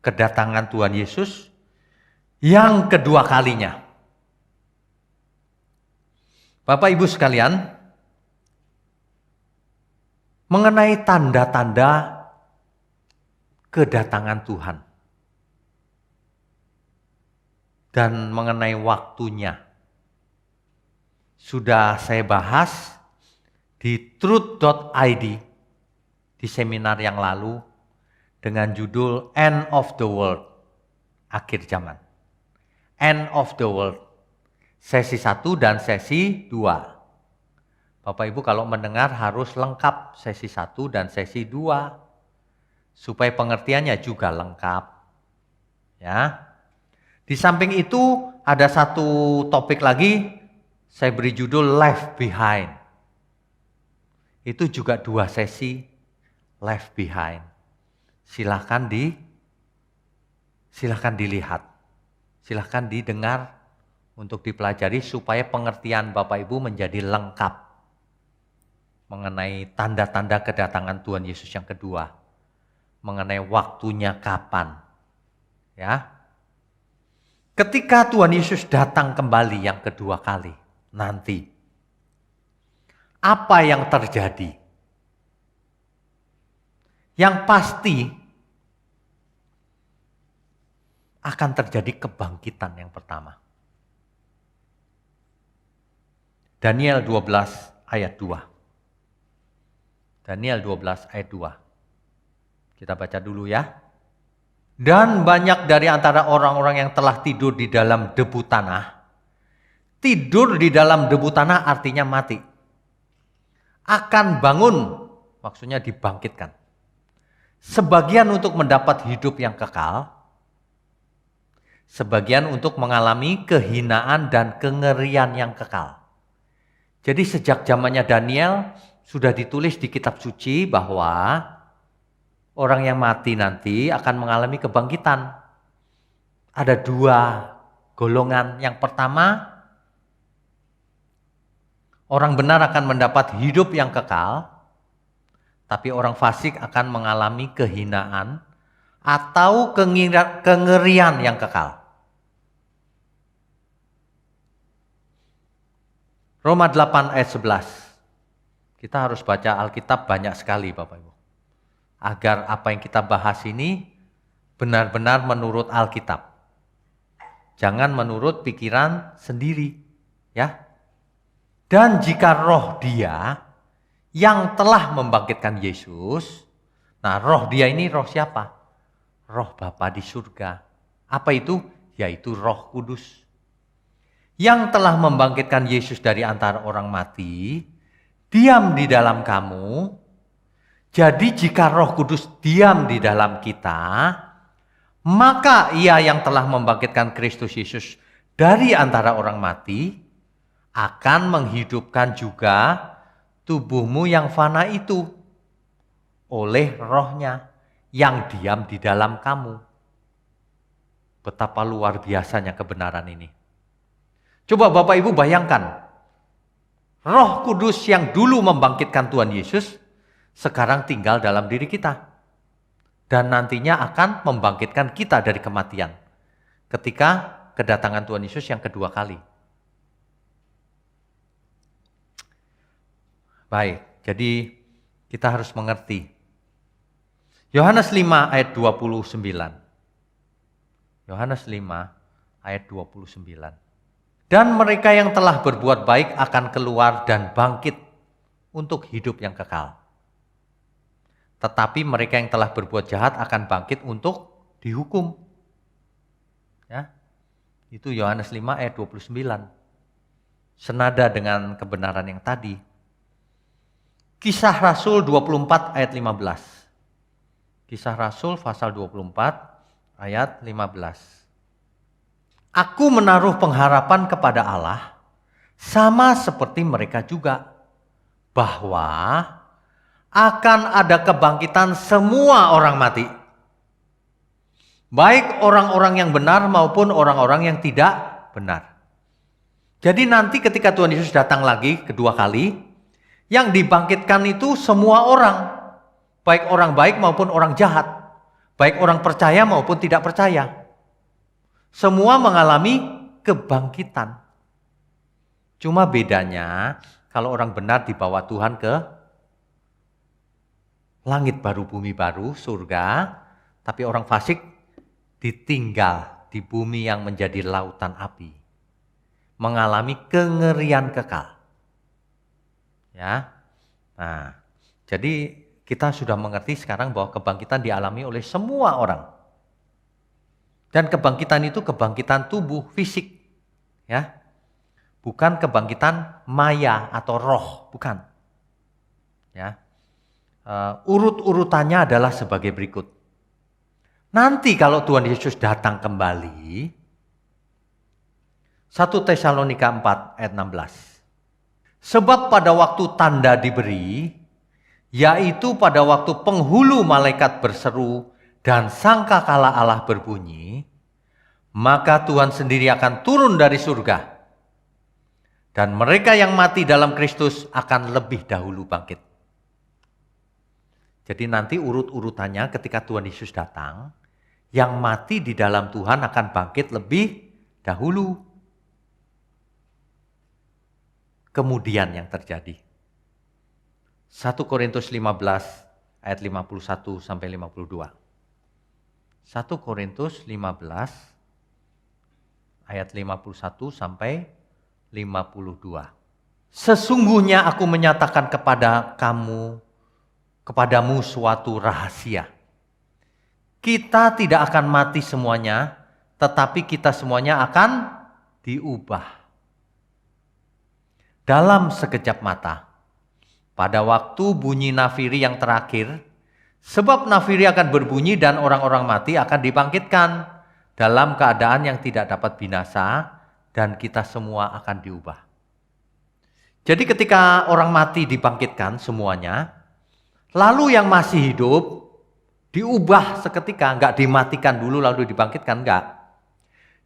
Kedatangan Tuhan Yesus yang kedua kalinya. Bapak Ibu sekalian, mengenai tanda-tanda kedatangan Tuhan dan mengenai waktunya sudah saya bahas di truth.id di seminar yang lalu dengan judul End of the World, akhir zaman. End of the World. Sesi 1 dan sesi 2. Bapak Ibu kalau mendengar harus lengkap sesi 1 dan sesi 2. Supaya pengertiannya juga lengkap. Ya. Di samping itu ada satu topik lagi, saya beri judul Left Behind. Itu juga 2 sesi Left Behind. Silahkan dilihat. Silahkan didengar. Untuk dipelajari supaya pengertian Bapak Ibu menjadi lengkap mengenai tanda-tanda kedatangan Tuhan Yesus yang kedua, mengenai waktunya kapan. Ya. Ketika Tuhan Yesus datang kembali yang kedua kali nanti, apa yang terjadi? Yang pasti akan terjadi kebangkitan yang pertama. Daniel 12 ayat 2. Daniel 12 ayat 2. Kita baca dulu ya. Dan banyak dari antara orang-orang yang telah tidur di dalam debu tanah. Tidur di dalam debu tanah artinya mati. Akan bangun, maksudnya dibangkitkan. Sebagian untuk mendapat hidup yang kekal. Sebagian untuk mengalami kehinaan dan kengerian yang kekal. Jadi sejak zamannya Daniel sudah ditulis di kitab suci bahwa orang yang mati nanti akan mengalami kebangkitan. Ada 2 golongan. Yang pertama, orang benar akan mendapat hidup yang kekal, tapi orang fasik akan mengalami kehinaan atau kengerian yang kekal. Roma 8 ayat 11. Kita harus baca Alkitab banyak sekali Bapak Ibu. Agar apa yang kita bahas ini benar-benar menurut Alkitab. Jangan menurut pikiran sendiri, ya. Dan jika roh Dia yang telah membangkitkan Yesus, nah roh Dia ini roh siapa? Roh Bapa di surga. Apa itu? Yaitu Roh Kudus. Yang telah membangkitkan Yesus dari antara orang mati, diam di dalam kamu. Jadi jika Roh Kudus diam di dalam kita, maka Ia yang telah membangkitkan Kristus Yesus dari antara orang mati akan menghidupkan juga tubuhmu yang fana itu oleh Roh-Nya yang diam di dalam kamu. Betapa luar biasanya kebenaran ini. Coba Bapak Ibu bayangkan, Roh Kudus yang dulu membangkitkan Tuhan Yesus sekarang tinggal dalam diri kita. Dan nantinya akan membangkitkan kita dari kematian ketika kedatangan Tuhan Yesus yang kedua kali. Baik, jadi kita harus mengerti. Yohanes 5 ayat 29. Yohanes 5 ayat 29. Dan mereka yang telah berbuat baik akan keluar dan bangkit untuk hidup yang kekal. Tetapi mereka yang telah berbuat jahat akan bangkit untuk dihukum. Ya. Itu Yohanes 5 ayat 29. Senada dengan kebenaran yang tadi. Kisah Rasul 24 ayat 15. Kisah Rasul pasal 24 ayat 15. Aku menaruh pengharapan kepada Allah sama seperti mereka juga, bahwa akan ada kebangkitan semua orang mati. Baik orang-orang yang benar maupun orang-orang yang tidak benar. Jadi nanti ketika Tuhan Yesus datang lagi kedua kali, yang dibangkitkan itu semua orang. Baik orang baik maupun orang jahat. Baik orang percaya maupun tidak percaya. Semua mengalami kebangkitan. Cuma bedanya kalau orang benar dibawa Tuhan ke langit baru, bumi baru, surga, tapi orang fasik ditinggal di bumi yang menjadi lautan api, mengalami kengerian kekal. Ya, nah, jadi kita sudah mengerti sekarang bahwa kebangkitan dialami oleh semua orang, dan kebangkitan itu kebangkitan tubuh fisik, ya, bukan kebangkitan maya atau roh, bukan, ya. Urut-urutannya adalah sebagai berikut. Nanti kalau Tuhan Yesus datang kembali, 1 Tesalonika 4 ayat 16. Sebab pada waktu tanda diberi, yaitu pada waktu penghulu malaikat berseru dan sangkakala Allah berbunyi, maka Tuhan sendiri akan turun dari surga. Dan mereka yang mati dalam Kristus akan lebih dahulu bangkit. Jadi nanti urut-urutannya ketika Tuhan Yesus datang, yang mati di dalam Tuhan akan bangkit lebih dahulu. Kemudian yang terjadi. 1 Korintus 15 ayat 51 sampai 52. 1 Korintus 15 ayat 51 sampai 52. Sesungguhnya aku menyatakan kepadamu suatu rahasia. Kita tidak akan mati semuanya, tetapi kita semuanya akan diubah. Dalam sekejap mata, pada waktu bunyi nafiri yang terakhir, sebab nafiri akan berbunyi dan orang-orang mati akan dibangkitkan dalam keadaan yang tidak dapat binasa, dan kita semua akan diubah. Jadi ketika orang mati dibangkitkan semuanya, lalu yang masih hidup diubah seketika, enggak dimatikan dulu lalu dibangkitkan, enggak.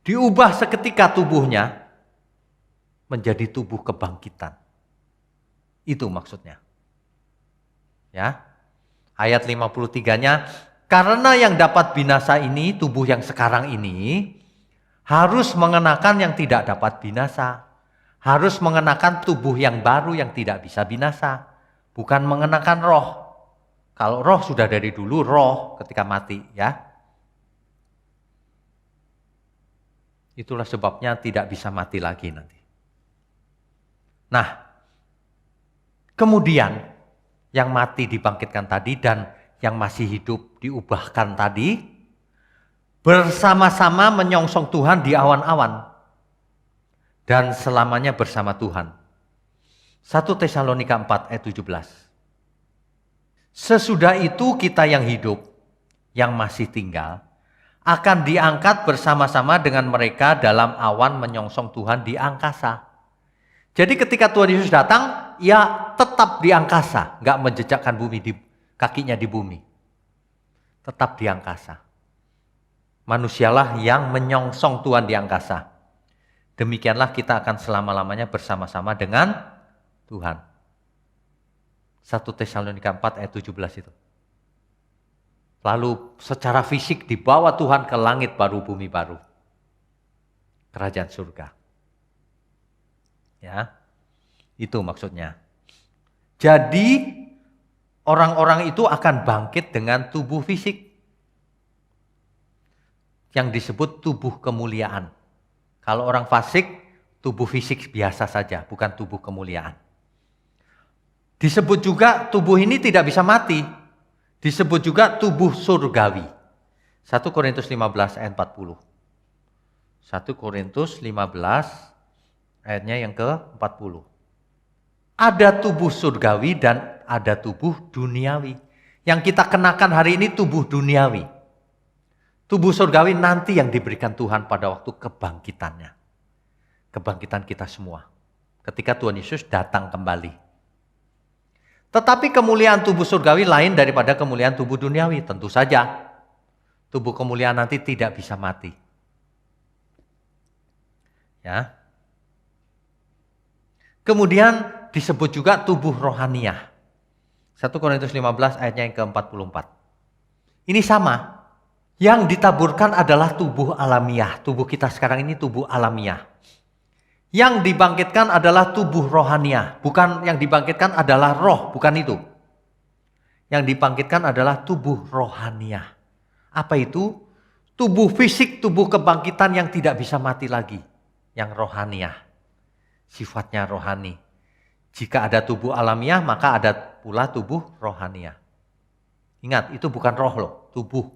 Diubah seketika tubuhnya menjadi tubuh kebangkitan. Itu maksudnya. Ya. Ayat 53-nya, karena yang dapat binasa ini, tubuh yang sekarang ini, harus mengenakan yang tidak dapat binasa. harus mengenakan tubuh yang baru yang tidak bisa binasa, bukan mengenakan roh. Kalau roh sudah dari dulu roh ketika mati, ya. Itulah sebabnya tidak bisa mati lagi nanti. Nah, kemudian yang mati dibangkitkan tadi dan yang masih hidup diubahkan tadi, bersama-sama menyongsong Tuhan di awan-awan dan selamanya bersama Tuhan. 1 Tesalonika 4 ayat 17. Sesudah itu kita yang hidup, yang masih tinggal, akan diangkat bersama-sama dengan mereka dalam awan menyongsong Tuhan di angkasa. Jadi ketika Tuhan Yesus datang, ya tetap di angkasa, nggak menjejakkan bumi kakinya di bumi. Tetap di angkasa. Manusialah yang menyongsong Tuhan di angkasa. Demikianlah kita akan selama-lamanya bersama-sama dengan Tuhan. 1 Tesalonika 4 ayat 17 itu. Lalu secara fisik dibawa Tuhan ke langit baru, bumi baru. Kerajaan surga. Ya, itu maksudnya. Jadi orang-orang itu akan bangkit dengan tubuh fisik. Yang disebut tubuh kemuliaan. Kalau orang fasik, tubuh fisik biasa saja, bukan tubuh kemuliaan. Disebut juga tubuh ini tidak bisa mati. Disebut juga tubuh surgawi. 1 Korintus 15 ayat 40. 1 Korintus 15 ayatnya yang ke-40. Ada tubuh surgawi dan ada tubuh duniawi. Yang kita kenakan hari ini tubuh duniawi. Tubuh surgawi nanti yang diberikan Tuhan pada waktu kebangkitannya. Kebangkitan kita semua. Ketika Tuhan Yesus datang kembali. Tetapi kemuliaan tubuh surgawi lain daripada kemuliaan tubuh duniawi. Tentu saja. Tubuh kemuliaan nanti tidak bisa mati. Ya. Kemudian disebut juga tubuh rohaniah. 1 Korintus 15 ayatnya yang ke-44. Ini sama. Yang ditaburkan adalah tubuh alamiah. Tubuh kita sekarang ini tubuh alamiah. Yang dibangkitkan adalah tubuh rohaniah. Bukan yang dibangkitkan adalah roh, bukan itu. Yang dibangkitkan adalah tubuh rohaniah. Apa itu? Tubuh fisik, tubuh kebangkitan yang tidak bisa mati lagi. Yang rohaniah. Sifatnya rohani. Jika ada tubuh alamiah, maka ada pula tubuh rohaniah. Ingat, itu bukan roh loh, tubuh.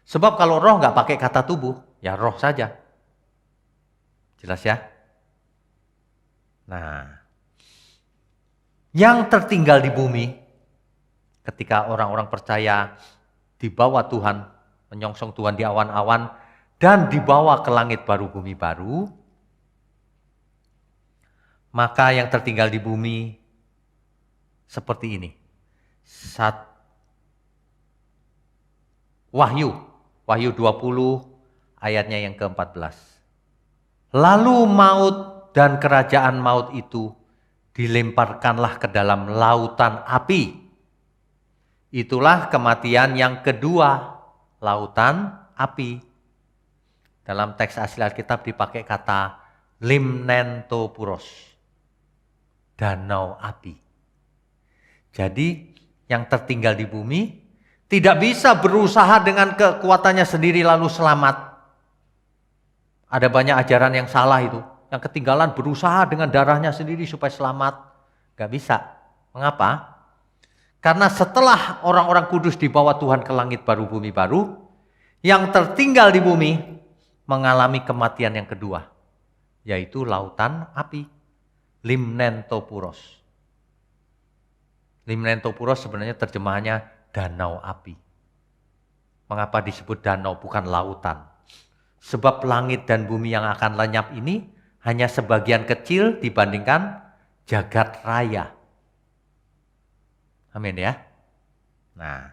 Sebab kalau roh nggak pakai kata tubuh, ya roh saja. Jelas ya? Nah, yang tertinggal di bumi, ketika orang-orang percaya dibawa Tuhan, menyongsong Tuhan di awan-awan, dan dibawa ke langit baru, bumi baru, maka yang tertinggal di bumi seperti ini. Wahyu 20 ayatnya yang ke-14. Lalu maut dan kerajaan maut itu dilemparkanlah ke dalam lautan api. Itulah kematian yang kedua, lautan api. Dalam teks asli Alkitab dipakai kata limnentopuros, danau api. Jadi yang tertinggal di bumi tidak bisa berusaha dengan kekuatannya sendiri lalu selamat. Ada banyak ajaran yang salah itu. Yang ketinggalan berusaha dengan darahnya sendiri supaya selamat. Gak bisa. Mengapa? Karena setelah orang-orang kudus dibawa Tuhan ke langit baru, bumi baru, yang tertinggal di bumi mengalami kematian yang kedua. Yaitu lautan api. Limnentopuros. Limnentopuros sebenarnya terjemahannya danau api. Mengapa disebut danau bukan lautan? Sebab langit dan bumi yang akan lenyap ini hanya sebagian kecil dibandingkan jagat raya. Amin ya. Nah,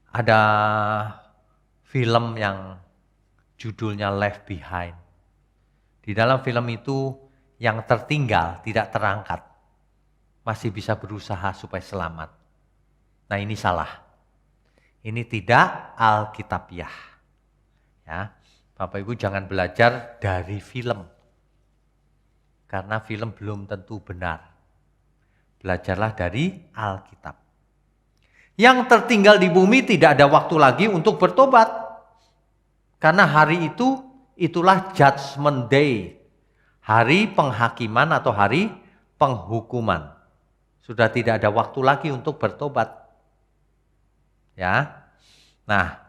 ada film yang judulnya Left Behind. Di dalam film itu yang tertinggal tidak terangkat. Masih bisa berusaha supaya selamat. Nah ini salah. Ini tidak alkitabiah. Ya, Bapak Ibu jangan belajar dari film. Karena film belum tentu benar. Belajarlah dari Alkitab. Yang tertinggal di bumi tidak ada waktu lagi untuk bertobat. Karena hari itu, itulah Judgment Day. Hari penghakiman atau hari penghukuman. Sudah tidak ada waktu lagi untuk bertobat. Ya. Nah,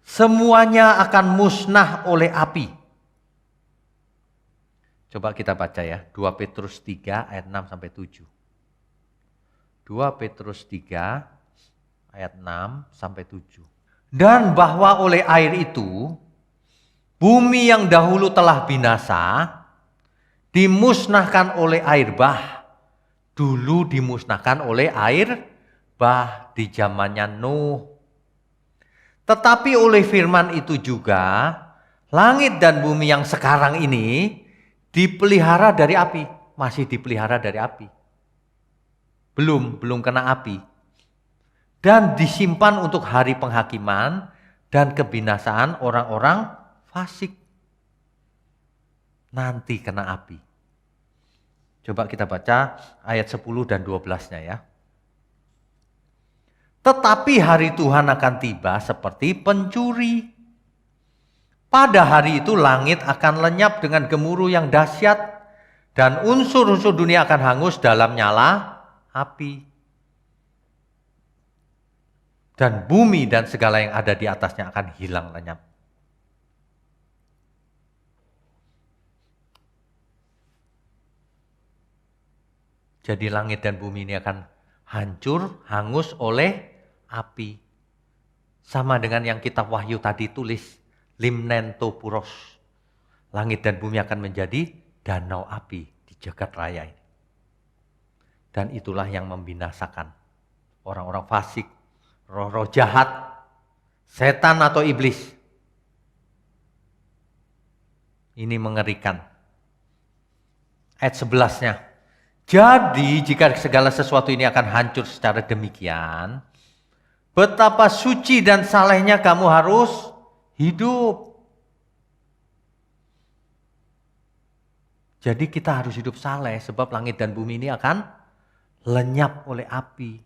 semuanya akan musnah oleh api. Coba kita baca ya, 2 Petrus 3 ayat 6 sampai 7. 2 Petrus 3 ayat 6 sampai 7. Dan bahwa oleh air itu, bumi yang dahulu telah binasa, dimusnahkan oleh air bah. Dulu dimusnahkan oleh air bah di zamannya Nuh. Tetapi oleh firman itu juga, langit dan bumi yang sekarang ini dipelihara dari api. Masih dipelihara dari api. Belum kena api. Dan disimpan untuk hari penghakiman dan kebinasaan orang-orang fasik. Nanti kena api. Coba kita baca ayat 10 dan 12-nya ya. Tetapi hari Tuhan akan tiba seperti pencuri. Pada hari itu langit akan lenyap dengan gemuruh yang dahsyat dan unsur-unsur dunia akan hangus dalam nyala api. Dan bumi dan segala yang ada di atasnya akan hilang lenyap. Jadi langit dan bumi ini akan hancur, hangus oleh api. Sama dengan yang kitab Wahyu tadi tulis. Limnento puros. Langit dan bumi akan menjadi danau api di jagat raya ini. Dan itulah yang membinasakan orang-orang fasik, roh-roh jahat, setan atau iblis. Ini mengerikan. Ayat 11-nya. Jadi jika segala sesuatu ini akan hancur secara demikian, betapa suci dan salehnya kamu harus hidup. Jadi kita harus hidup saleh sebab langit dan bumi ini akan lenyap oleh api.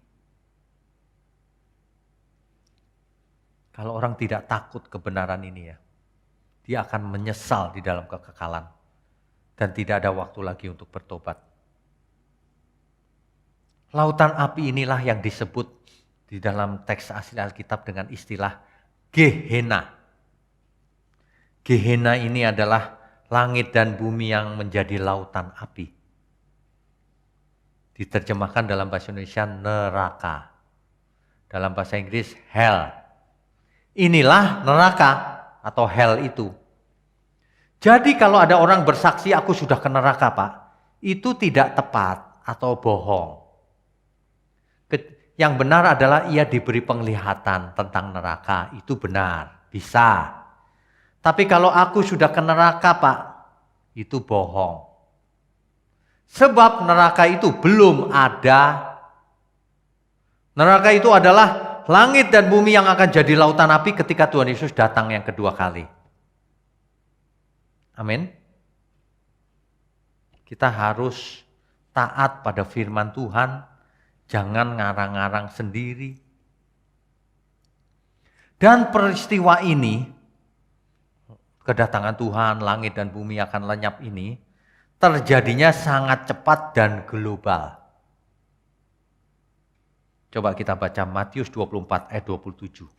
Kalau orang tidak takut kebenaran ini ya, dia akan menyesal di dalam kekekalan dan tidak ada waktu lagi untuk bertobat. Lautan api inilah yang disebut di dalam teks asli Alkitab dengan istilah Gehenna. Gehenna ini adalah langit dan bumi yang menjadi lautan api. Diterjemahkan dalam bahasa Indonesia neraka. Dalam bahasa Inggris hell. Inilah neraka atau hell itu. Jadi kalau ada orang bersaksi aku sudah ke neraka Pak, itu tidak tepat atau bohong. Yang benar adalah ia diberi penglihatan tentang neraka, itu benar, bisa. Tapi kalau aku sudah ke neraka Pak, itu bohong. Sebab neraka itu belum ada. Neraka itu adalah langit dan bumi yang akan jadi lautan api ketika Tuhan Yesus datang yang kedua kali. Amin. Kita harus taat pada firman Tuhan, jangan ngarang-ngarang sendiri. Dan peristiwa ini, kedatangan Tuhan, langit dan bumi akan lenyap ini, terjadinya sangat cepat dan global. Coba kita baca Matius 24 ayat 27.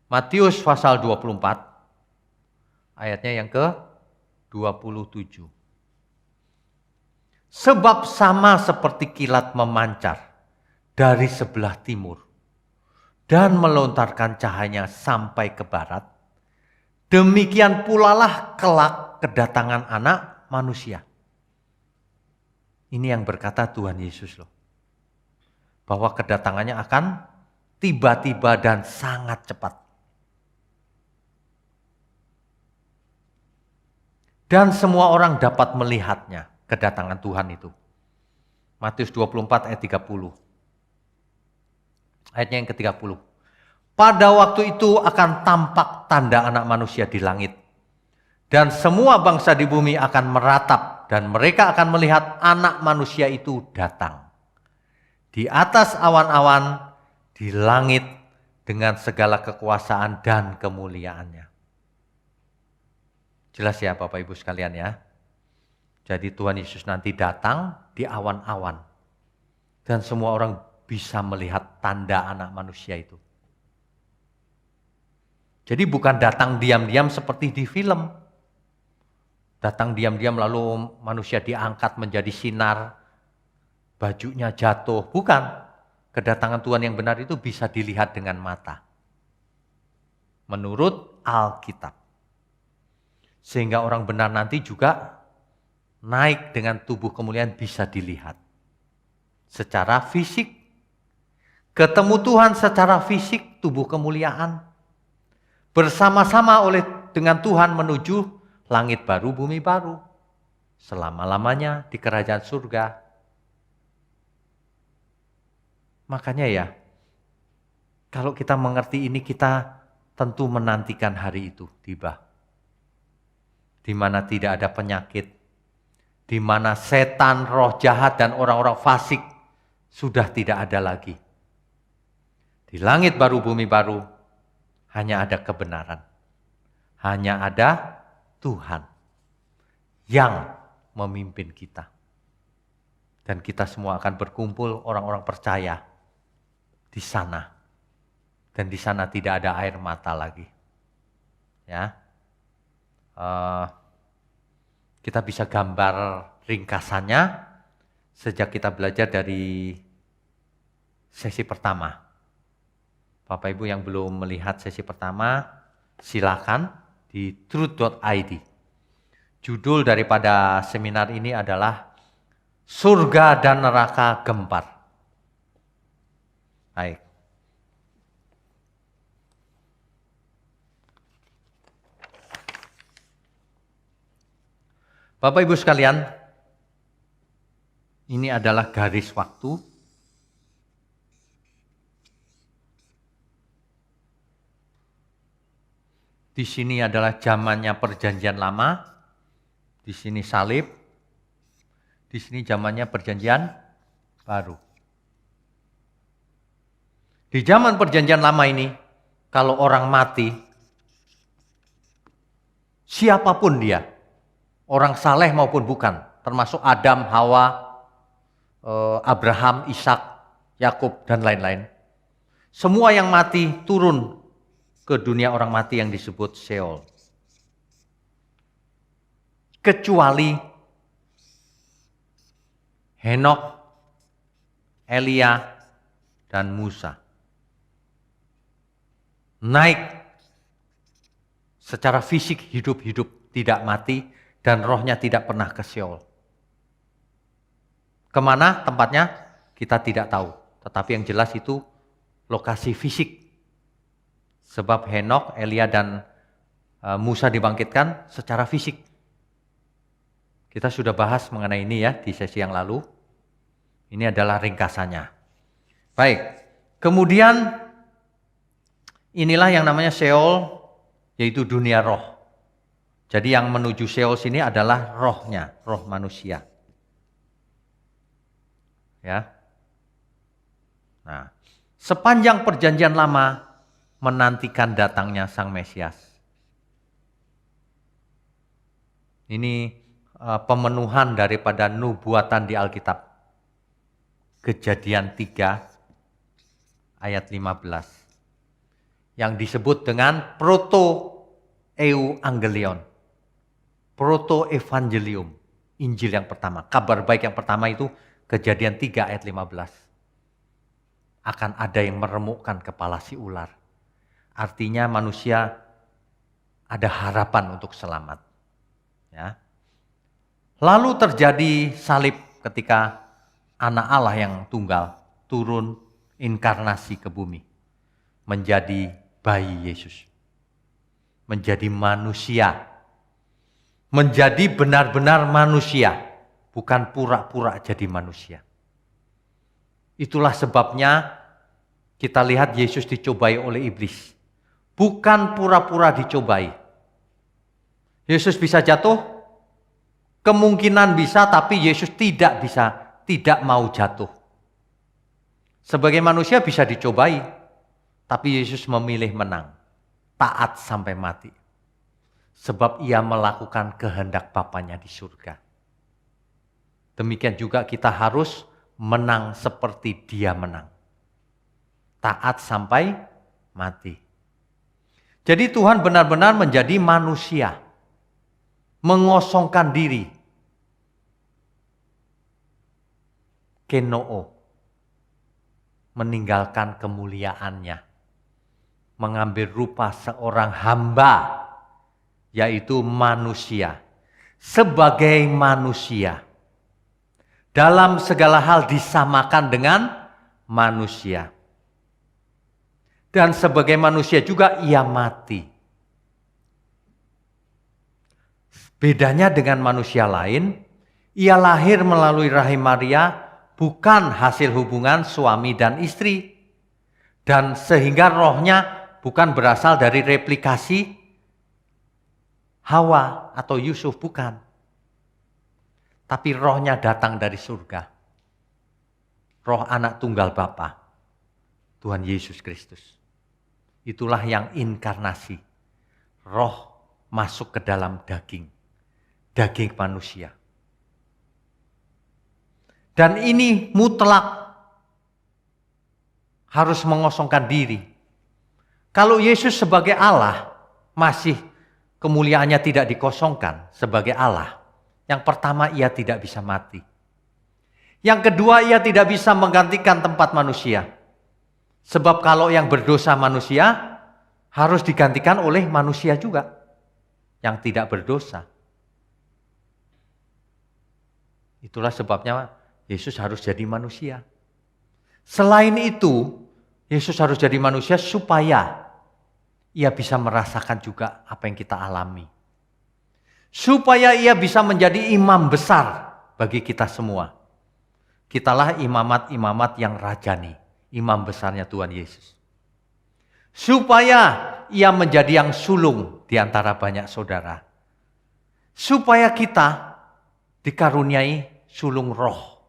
Matius pasal 24, ayatnya yang ke-27. Sebab sama seperti kilat memancar dari sebelah timur dan melontarkan cahayanya sampai ke barat, demikian pula lah kelak kedatangan Anak Manusia. Ini yang berkata Tuhan Yesus loh. Bahwa kedatangannya akan tiba-tiba dan sangat cepat. Dan semua orang dapat melihatnya, kedatangan Tuhan itu. Matius 24 ayat 30. Ayatnya yang ke-30. Pada waktu itu akan tampak tanda Anak Manusia di langit. Dan semua bangsa di bumi akan meratap dan mereka akan melihat Anak Manusia itu datang di atas awan-awan, di langit dengan segala kekuasaan dan kemuliaannya. Jelas ya Bapak Ibu sekalian ya. Jadi Tuhan Yesus nanti datang di awan-awan. Dan semua orang bisa melihat tanda Anak Manusia itu. Jadi bukan datang diam-diam seperti di film. Datang diam-diam lalu manusia diangkat menjadi sinar, bajunya jatuh. Bukan. Kedatangan Tuhan yang benar itu bisa dilihat dengan mata. Menurut Alkitab. Sehingga orang benar nanti juga naik dengan tubuh kemuliaan bisa dilihat. Secara fisik. Ketemu Tuhan secara fisik, tubuh kemuliaan. Bersama-sama dengan Tuhan menuju langit baru, bumi baru. Selama-lamanya di kerajaan surga. Makanya ya, kalau kita mengerti ini kita tentu menantikan hari itu tiba. Di mana tidak ada penyakit. Di mana setan, roh jahat dan orang-orang fasik sudah tidak ada lagi. Di langit baru, bumi baru. Hanya ada kebenaran. Hanya ada Tuhan yang memimpin kita. Dan kita semua akan berkumpul orang-orang percaya di sana. Dan di sana tidak ada air mata lagi. Ya, kita bisa gambar ringkasannya sejak kita belajar dari sesi pertama. Bapak Ibu yang belum melihat sesi pertama, silakan di truth.id. Judul daripada seminar ini adalah Surga dan Neraka Gempar. Baik. Bapak Ibu sekalian, ini adalah garis waktu. Di sini adalah zamannya Perjanjian Lama, di sini salib, di sini zamannya Perjanjian Baru. Di zaman Perjanjian Lama ini, kalau orang mati, siapapun dia, orang saleh maupun bukan, termasuk Adam, Hawa, Abraham, Ishak, Yakub, dan lain-lain. Semua yang mati turun ke dunia orang mati yang disebut Sheol. Kecuali Henokh, Elia, dan Musa. Naik secara fisik hidup-hidup, tidak mati, dan rohnya tidak pernah ke Sheol. Kemana tempatnya? Kita tidak tahu. Tetapi yang jelas itu lokasi fisik. Sebab Henokh, Elia, dan Musa dibangkitkan secara fisik. Kita sudah bahas mengenai ini ya di sesi yang lalu. Ini adalah ringkasannya. Baik, kemudian inilah yang namanya Sheol, yaitu dunia roh. Jadi yang menuju Sheol sini adalah rohnya, roh manusia. Ya. Nah, sepanjang Perjanjian Lama menantikan datangnya Sang Mesias. Ini pemenuhan daripada nubuatan di Alkitab. Kejadian 3 ayat 15. Yang disebut dengan proto-euangelion. Proto-evangelium. Injil yang pertama. Kabar baik yang pertama itu Kejadian 3 ayat 15. Akan ada yang meremukkan kepala si ular. Artinya manusia ada harapan untuk selamat. Ya. Lalu terjadi salib ketika anak Allah yang tunggal turun inkarnasi ke bumi. Menjadi bayi Yesus. Menjadi manusia. Menjadi benar-benar manusia. Bukan pura-pura jadi manusia. Itulah sebabnya kita lihat Yesus dicobai oleh iblis. Bukan pura-pura dicobai. Yesus bisa jatuh? Kemungkinan bisa, tapi Yesus tidak mau jatuh. Sebagai manusia bisa dicobai, tapi Yesus memilih menang, taat sampai mati. Sebab ia melakukan kehendak Bapanya di surga. Demikian juga kita harus menang seperti dia menang. Taat sampai mati. Jadi Tuhan benar-benar menjadi manusia. Mengosongkan diri. Kenoo. Meninggalkan kemuliaannya. Mengambil rupa seorang hamba. Yaitu manusia. Sebagai manusia. Dalam segala hal disamakan dengan manusia. Dan sebagai manusia juga ia mati. Bedanya dengan manusia lain, ia lahir melalui rahim Maria bukan hasil hubungan suami dan istri. Dan sehingga rohnya bukan berasal dari replikasi Hawa atau Yusuf, bukan. Tapi rohnya datang dari surga. Roh anak tunggal Bapa, Tuhan Yesus Kristus. Itulah yang inkarnasi. Roh masuk ke dalam daging manusia. Dan ini mutlak harus mengosongkan diri. Kalau Yesus sebagai Allah masih kemuliaannya tidak dikosongkan sebagai Allah. Yang pertama, ia tidak bisa mati. Yang kedua, ia tidak bisa menggantikan tempat manusia. Sebab kalau yang berdosa manusia, harus digantikan oleh manusia juga. Yang tidak berdosa. Itulah sebabnya Yesus harus jadi manusia. Selain itu, Yesus harus jadi manusia supaya ia bisa merasakan juga apa yang kita alami. Supaya ia bisa menjadi imam besar bagi kita semua. Kitalah imamat-imamat yang rajani, imam besarnya Tuhan Yesus. Supaya ia menjadi yang sulung di antara banyak saudara. Supaya kita dikaruniai sulung roh.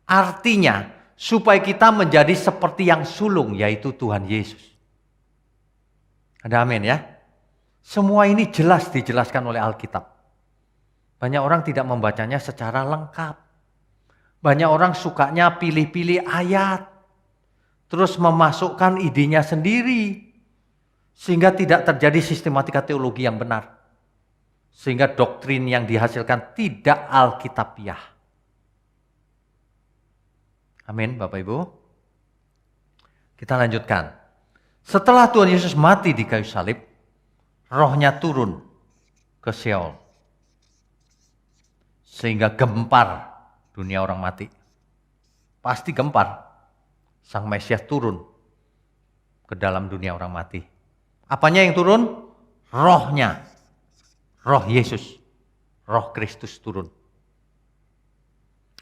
Artinya, supaya kita menjadi seperti yang sulung, yaitu Tuhan Yesus. Ada amin ya? Semua ini jelas dijelaskan oleh Alkitab. Banyak orang tidak membacanya secara lengkap. Banyak orang sukanya pilih-pilih ayat. Terus memasukkan idenya sendiri. Sehingga tidak terjadi sistematika teologi yang benar. Sehingga doktrin yang dihasilkan tidak alkitabiah. Amin Bapak Ibu. Kita lanjutkan. Setelah Tuhan Yesus mati di kayu salib, rohnya turun ke Sheol. Sehingga gempar dunia orang mati. Pasti gempar. Sang Mesias turun ke dalam dunia orang mati. Apanya yang turun? Rohnya. Roh Yesus. Roh Kristus turun.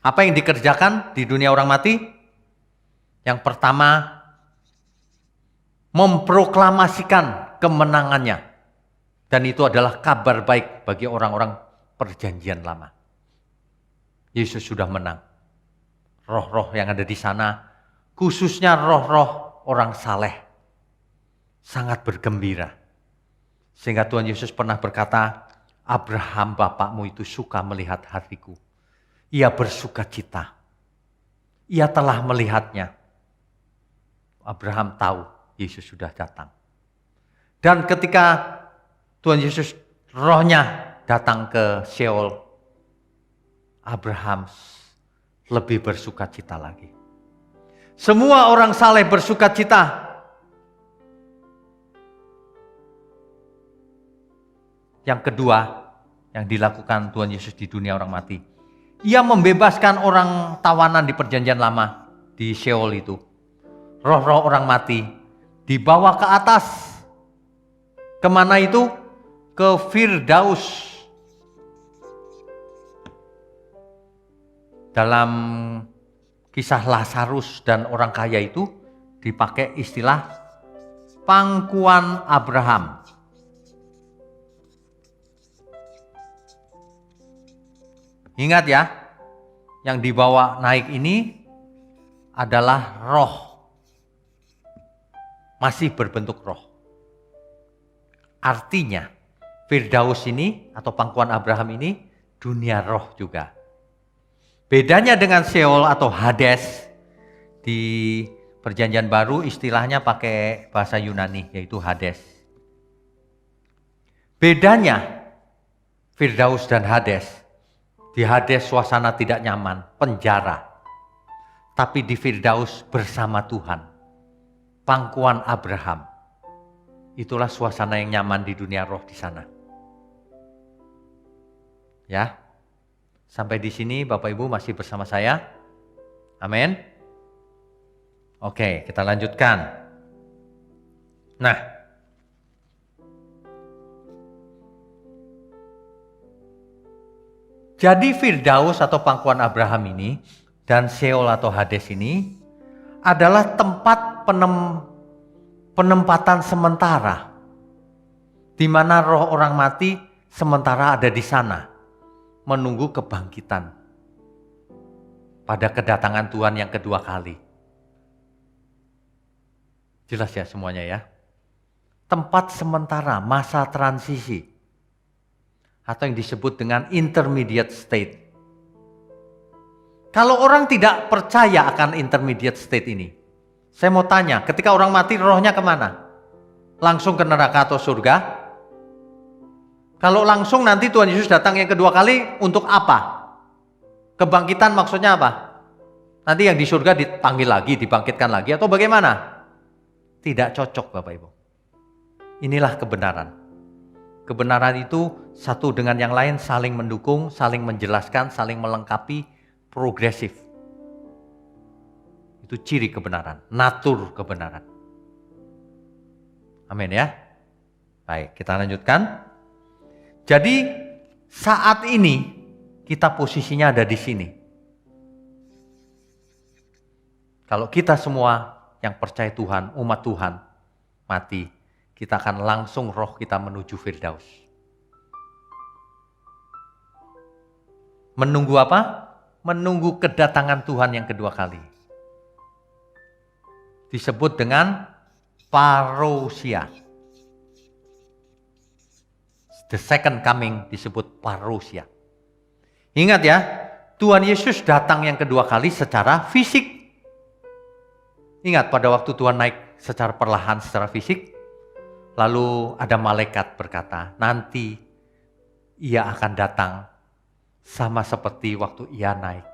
Apa yang dikerjakan di dunia orang mati? Yang pertama, memproklamasikan kemenangannya. Dan itu adalah kabar baik bagi orang-orang perjanjian lama. Yesus sudah menang. Roh-roh yang ada di sana, khususnya roh-roh orang saleh, sangat bergembira. Sehingga Tuhan Yesus pernah berkata, Abraham bapakmu itu suka melihat hariku. Ia bersuka cita. Ia telah melihatnya. Abraham tahu Yesus sudah datang. Dan ketika Tuhan Yesus rohnya datang ke Sheol, Abraham lebih bersuka cita lagi. Semua orang saleh bersuka cita. Yang kedua yang dilakukan Tuhan Yesus di dunia orang mati, ia membebaskan orang tawanan di perjanjian lama di Sheol itu. Roh-roh orang mati dibawa ke atas. Kemana itu? Ke Firdaus. Dalam kisah Lazarus dan orang kaya itu dipakai istilah pangkuan Abraham. Ingat ya, yang dibawa naik ini adalah roh. Masih berbentuk roh. Artinya, Firdaus ini atau pangkuan Abraham ini dunia roh juga. Bedanya dengan Sheol atau Hades, di Perjanjian Baru istilahnya pakai bahasa Yunani, yaitu Hades. Bedanya Firdaus dan Hades, di Hades suasana tidak nyaman, penjara. Tapi di Firdaus bersama Tuhan, pangkuan Abraham. Itulah suasana yang nyaman di dunia roh di sana. Ya, sampai di sini Bapak Ibu masih bersama saya? Amin. Oke, kita lanjutkan. Nah, jadi Firdaus atau pangkuan Abraham ini dan Sheol atau Hades ini adalah tempat penempatan sementara, di mana roh orang mati sementara ada di sana, menunggu kebangkitan pada kedatangan Tuhan yang kedua kali. Jelas ya semuanya ya? Tempat sementara, masa transisi, atau yang disebut dengan intermediate state. Kalau orang tidak percaya akan intermediate state ini, saya mau tanya, ketika orang mati rohnya kemana? Langsung ke neraka atau surga? Kalau langsung nanti Tuhan Yesus datang yang kedua kali untuk apa? Kebangkitan maksudnya apa? Nanti yang di surga dipanggil lagi, dibangkitkan lagi atau bagaimana? Tidak cocok Bapak Ibu. Inilah kebenaran. Kebenaran itu satu dengan yang lain saling mendukung, saling menjelaskan, saling melengkapi, progresif. Itu ciri kebenaran, natur kebenaran. Amin ya. Baik, kita lanjutkan. Jadi saat ini kita posisinya ada di sini. Kalau kita semua yang percaya Tuhan, umat Tuhan, mati, kita akan langsung roh kita menuju Firdaus. Menunggu apa? Menunggu kedatangan Tuhan yang kedua kali. Disebut dengan parousia. The second coming disebut parousia. Ingat ya, Tuhan Yesus datang yang kedua kali secara fisik. Ingat pada waktu Tuhan naik secara perlahan, secara fisik, lalu ada malaikat berkata, nanti ia akan datang sama seperti waktu ia naik.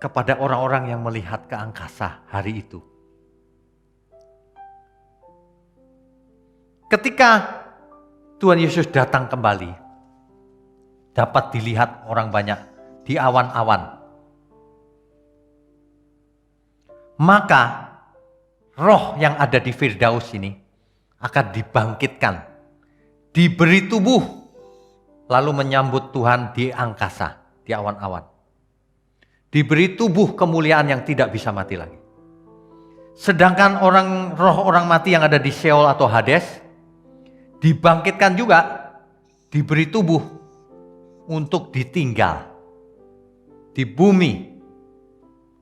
Kepada orang-orang yang melihat ke angkasa hari itu. Ketika Tuhan Yesus datang kembali, dapat dilihat orang banyak di awan-awan. Maka roh yang ada di Firdaus ini akan dibangkitkan, diberi tubuh, lalu menyambut Tuhan di angkasa, di awan-awan. Diberi tubuh kemuliaan yang tidak bisa mati lagi. Sedangkan roh orang mati yang ada di Sheol atau Hades, dibangkitkan juga, diberi tubuh untuk ditinggal di bumi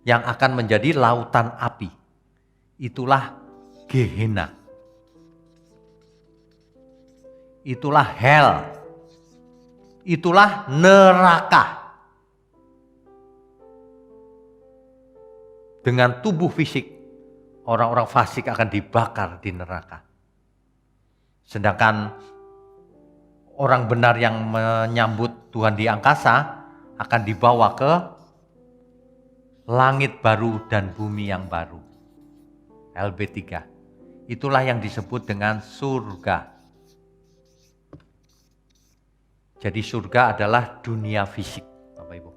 yang akan menjadi lautan api. Itulah Gehenna. Itulah hell. Itulah neraka. Dengan tubuh fisik, orang-orang fasik akan dibakar di neraka. Sedangkan orang benar yang menyambut Tuhan di angkasa akan dibawa ke langit baru dan bumi yang baru. LB3. Itulah yang disebut dengan surga. Jadi surga adalah dunia fisik, Bapak Ibu.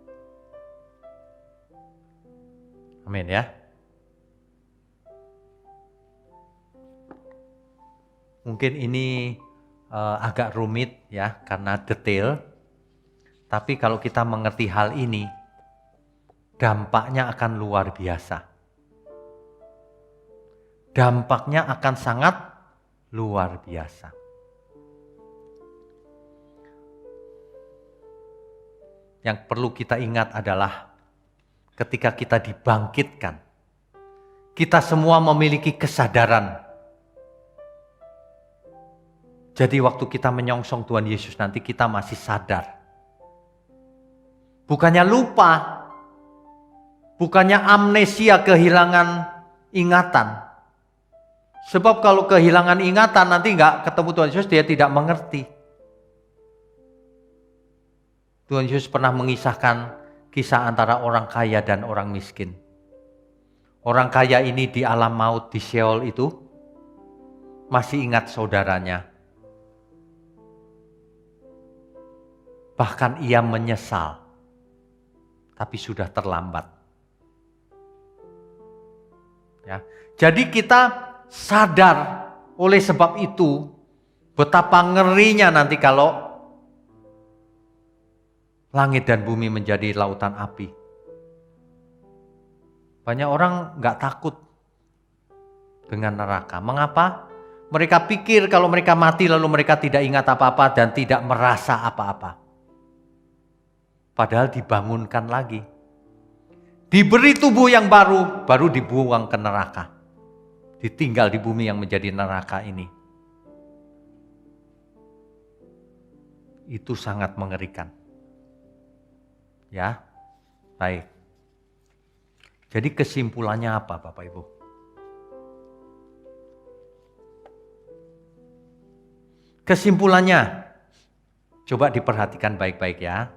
Amin ya. Mungkin ini agak rumit ya karena detail. Tapi kalau kita mengerti hal ini, dampaknya akan luar biasa. Dampaknya akan sangat luar biasa. yang perlu kita ingat adalah ketika kita dibangkitkan, kita semua memiliki kesadaran. Jadi waktu kita menyongsong Tuhan Yesus nanti kita masih sadar. Bukannya lupa, bukannya amnesia, kehilangan ingatan. Sebab kalau kehilangan ingatan nanti nggak ketemu Tuhan Yesus, dia tidak mengerti. Tuhan Yesus pernah mengisahkan kisah antara orang kaya dan orang miskin. Orang kaya ini di alam maut, di Sheol itu, masih ingat saudaranya. Bahkan ia menyesal, tapi sudah terlambat. Ya. Jadi kita sadar oleh sebab itu, betapa ngerinya nanti kalau langit dan bumi menjadi lautan api. Banyak orang nggak takut dengan neraka. Mengapa? Mereka pikir kalau mereka mati lalu mereka tidak ingat apa-apa dan tidak merasa apa-apa. Padahal dibangunkan lagi. Diberi tubuh yang baru dibuang ke neraka. Ditinggal di bumi yang menjadi neraka ini. Itu sangat mengerikan. Ya, baik. Jadi kesimpulannya apa Bapak Ibu? Kesimpulannya, coba diperhatikan baik-baik ya.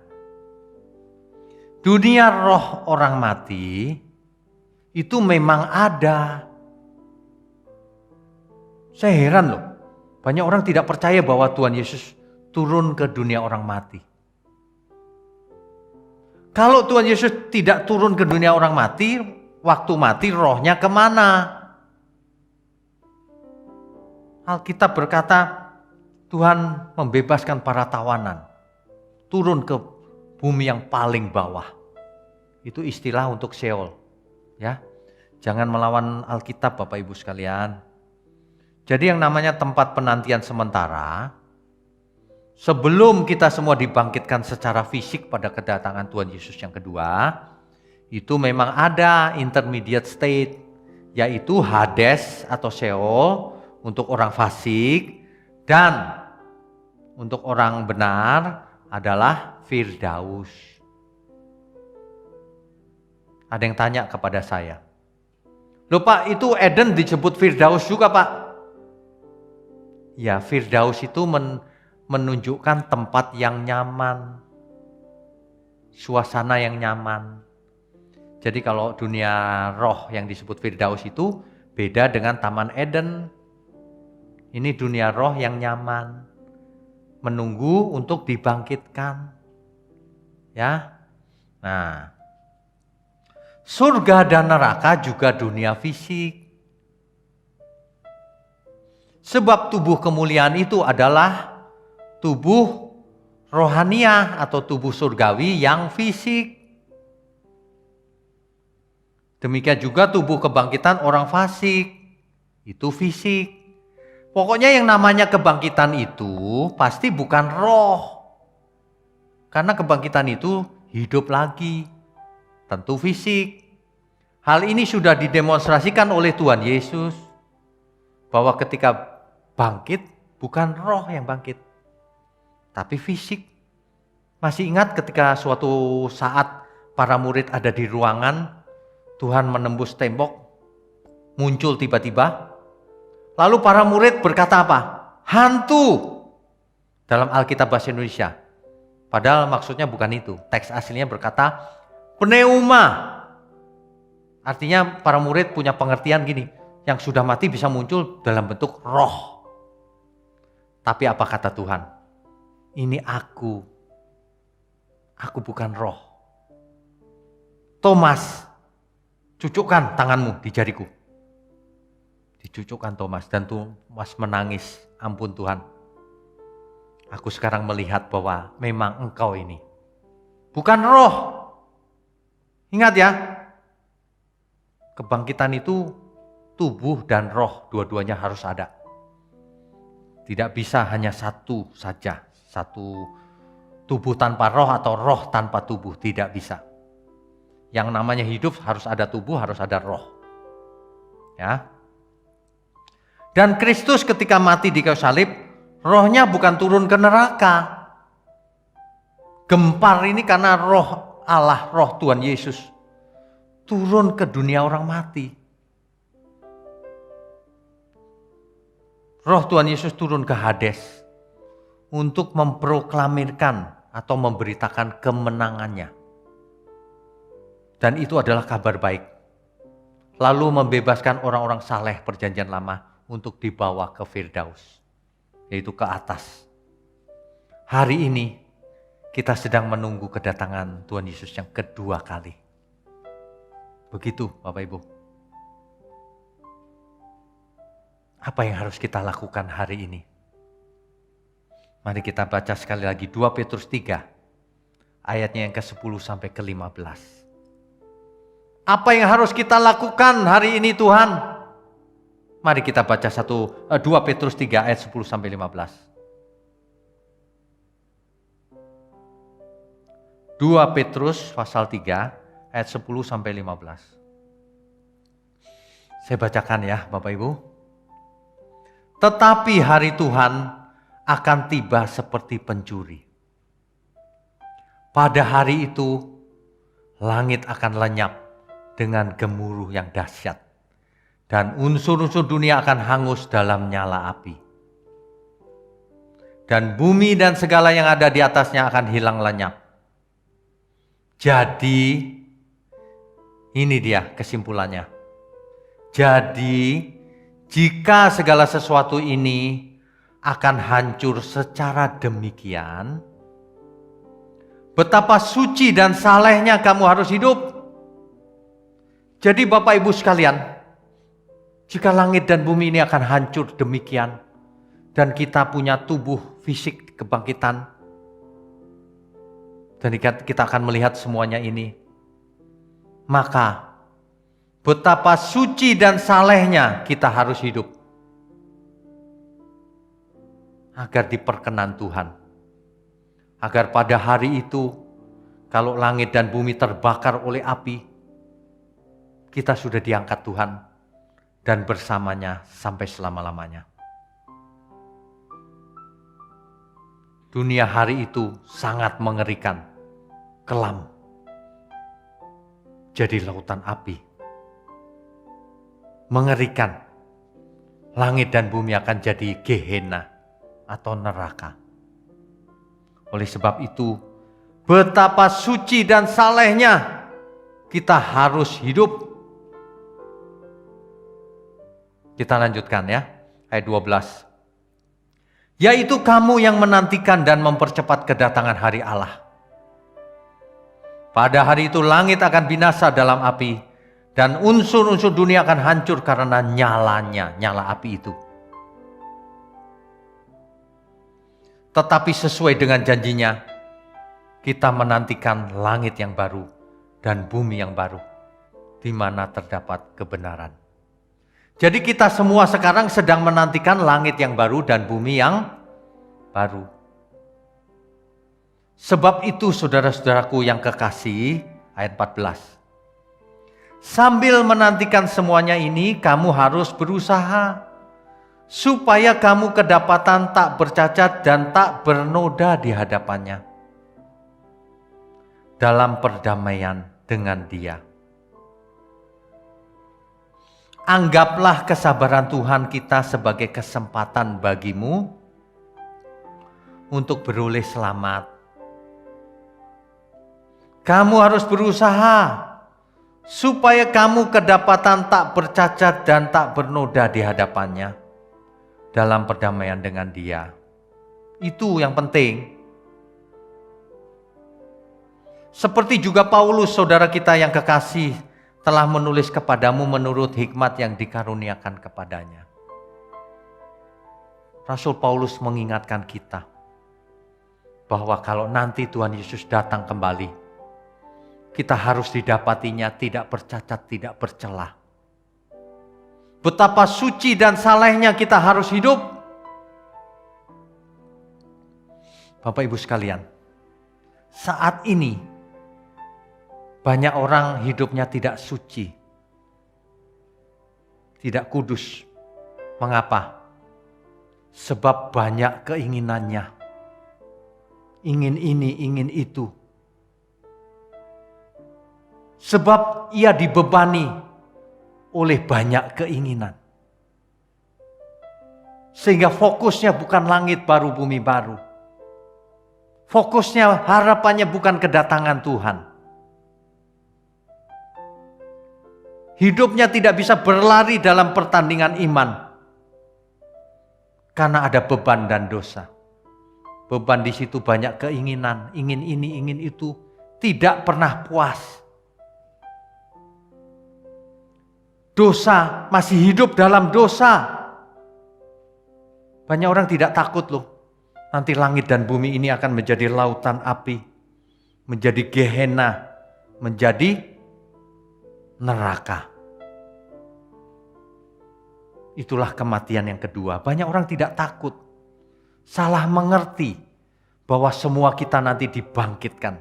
Dunia roh orang mati itu memang ada. Saya heran loh, banyak orang tidak percaya bahwa Tuhan Yesus turun ke dunia orang mati. Kalau Tuhan Yesus tidak turun ke dunia orang mati, waktu mati rohnya kemana? Alkitab berkata, Tuhan membebaskan para tawanan, turun ke bumi yang paling bawah. Itu istilah untuk Sheol. Ya, jangan melawan Alkitab Bapak Ibu sekalian. Jadi yang namanya tempat penantian sementara, sebelum kita semua dibangkitkan secara fisik pada kedatangan Tuhan Yesus yang kedua, itu memang ada intermediate state, yaitu Hades atau Sheol untuk orang fasik, dan untuk orang benar adalah Firdaus. Ada yang tanya kepada saya, loh Pak, itu Eden disebut Firdaus juga Pak? Ya, Firdaus itu menunjukkan tempat yang nyaman, suasana yang nyaman. Jadi kalau dunia roh yang disebut Firdaus itu beda dengan Taman Eden. Ini dunia roh yang nyaman, menunggu untuk dibangkitkan. Ya. Nah, surga dan neraka juga dunia fisik. Sebab tubuh kemuliaan itu adalah tubuh rohaniah atau tubuh surgawi yang fisik. Demikian juga tubuh kebangkitan orang fasik, itu fisik. Pokoknya yang namanya kebangkitan itu pasti bukan roh. Karena kebangkitan itu hidup lagi, tentu fisik. Hal ini sudah didemonstrasikan oleh Tuhan Yesus, bahwa ketika bangkit bukan roh yang bangkit, tapi fisik. Masih ingat ketika suatu saat para murid ada di ruangan, Tuhan menembus tembok, muncul tiba-tiba. Lalu para murid berkata apa? Hantu. Dalam Alkitab bahasa Indonesia. Padahal maksudnya bukan itu. Teks aslinya berkata pneuma. Artinya para murid punya pengertian gini, yang sudah mati bisa muncul dalam bentuk roh. Tapi apa kata Tuhan? Ini aku bukan roh. Thomas, cucukkan tanganmu di jariku. Dicucukkan Thomas, dan Thomas menangis, ampun Tuhan. Aku sekarang melihat bahwa memang engkau ini bukan roh. Ingat ya, kebangkitan itu tubuh dan roh, dua-duanya harus ada. Tidak bisa hanya satu saja, satu tubuh tanpa roh atau roh tanpa tubuh, tidak bisa. Yang namanya hidup harus ada tubuh, harus ada roh. Ya. Dan Kristus ketika mati di kayu salib, rohnya bukan turun ke neraka. Gempar ini karena roh Allah, roh Tuhan Yesus turun ke dunia orang mati. Roh Tuhan Yesus turun ke Hades untuk memproklamirkan atau memberitakan kemenangannya. Dan itu adalah kabar baik. Lalu membebaskan orang-orang saleh perjanjian lama untuk dibawa ke Firdaus, yaitu ke atas. Hari ini kita sedang menunggu kedatangan Tuhan Yesus yang kedua kali. Begitu Bapak Ibu. Apa yang harus kita lakukan hari ini? Mari kita baca sekali lagi 2 Petrus 3 ayatnya yang ke-10 sampai ke-15. Apa yang harus kita lakukan hari ini Tuhan? Mari kita baca 2 Petrus 3 ayat 10 sampai 15. 2 Petrus pasal 3 ayat 10 sampai 15. Saya bacakan ya Bapak Ibu. Tetapi hari Tuhan akan tiba seperti pencuri. Pada hari itu langit akan lenyap dengan gemuruh yang dahsyat, dan unsur-unsur dunia akan hangus dalam nyala api. Dan bumi dan segala yang ada di atasnya akan hilang lenyap. Jadi, ini dia kesimpulannya. Jadi, jika segala sesuatu ini akan hancur secara demikian, betapa suci dan salehnya kamu harus hidup. Jadi Bapak Ibu sekalian, jika langit dan bumi ini akan hancur demikian, dan kita punya tubuh fisik kebangkitan, dan kita akan melihat semuanya ini, maka betapa suci dan salehnya kita harus hidup agar diperkenan Tuhan. Agar pada hari itu, kalau langit dan bumi terbakar oleh api, kita sudah diangkat Tuhan dan bersamanya sampai selama-lamanya. Dunia hari itu sangat mengerikan, kelam, jadi lautan api. Mengerikan, langit dan bumi akan jadi Gehenna atau neraka. Oleh sebab itu, betapa suci dan salehnya kita harus hidup. Kita lanjutkan ya, ayat 12. Yaitu kamu yang menantikan dan mempercepat kedatangan hari Allah. Pada hari itu langit akan binasa dalam api, dan unsur-unsur dunia akan hancur karena nyala api itu. Tetapi sesuai dengan janjinya, kita menantikan langit yang baru dan bumi yang baru, di mana terdapat kebenaran. Jadi kita semua sekarang sedang menantikan langit yang baru dan bumi yang baru. Sebab itu saudara-saudaraku yang kekasih, ayat 14. Sambil menantikan semuanya ini, kamu harus berusaha supaya kamu kedapatan tak bercacat dan tak bernoda di hadapannya dalam perdamaian dengan Dia. Anggaplah kesabaran Tuhan kita sebagai kesempatan bagimu untuk beroleh selamat. Kamu harus berusaha supaya kamu kedapatan tak bercacat dan tak bernoda di hadapannya dalam perdamaian dengan Dia. Itu yang penting. Seperti juga Paulus, saudara kita yang kekasih, telah menulis kepadamu menurut hikmat yang dikaruniakan kepadanya. Rasul Paulus mengingatkan kita bahwa kalau nanti Tuhan Yesus datang kembali, kita harus didapatinya tidak bercacat, tidak bercelah. Betapa suci dan salehnya kita harus hidup. Bapak Ibu sekalian, saat ini banyak orang hidupnya tidak suci, tidak kudus. Mengapa? Sebab banyak keinginannya. Ingin ini, ingin itu. Sebab ia dibebani oleh banyak keinginan. Sehingga fokusnya bukan langit baru, bumi baru. Fokusnya, harapannya bukan kedatangan Tuhan. Hidupnya tidak bisa berlari dalam pertandingan iman. Karena ada beban dan dosa. Beban di situ banyak keinginan, ingin ini, ingin itu, tidak pernah puas. Dosa, masih hidup dalam dosa. Banyak orang tidak takut loh. Nanti langit dan bumi ini akan menjadi lautan api, menjadi Gehenna, menjadi neraka. Itulah kematian yang kedua. Banyak orang tidak takut. Salah mengerti bahwa semua kita nanti dibangkitkan.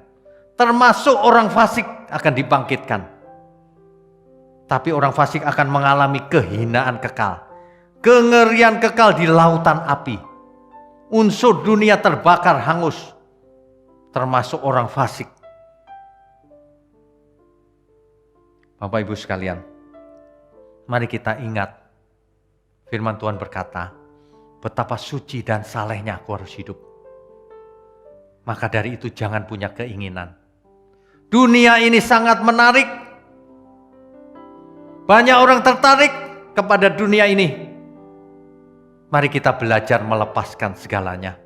Termasuk orang fasik akan dibangkitkan. Tapi orang fasik akan mengalami kehinaan kekal. Kengerian kekal di lautan api. Unsur dunia terbakar hangus. Termasuk orang fasik. Bapak Ibu sekalian, mari kita ingat firman Tuhan berkata, betapa suci dan salehnya aku harus hidup. Maka dari itu jangan punya keinginan. Dunia ini sangat menarik. Banyak orang tertarik kepada dunia ini. Mari kita belajar melepaskan segalanya.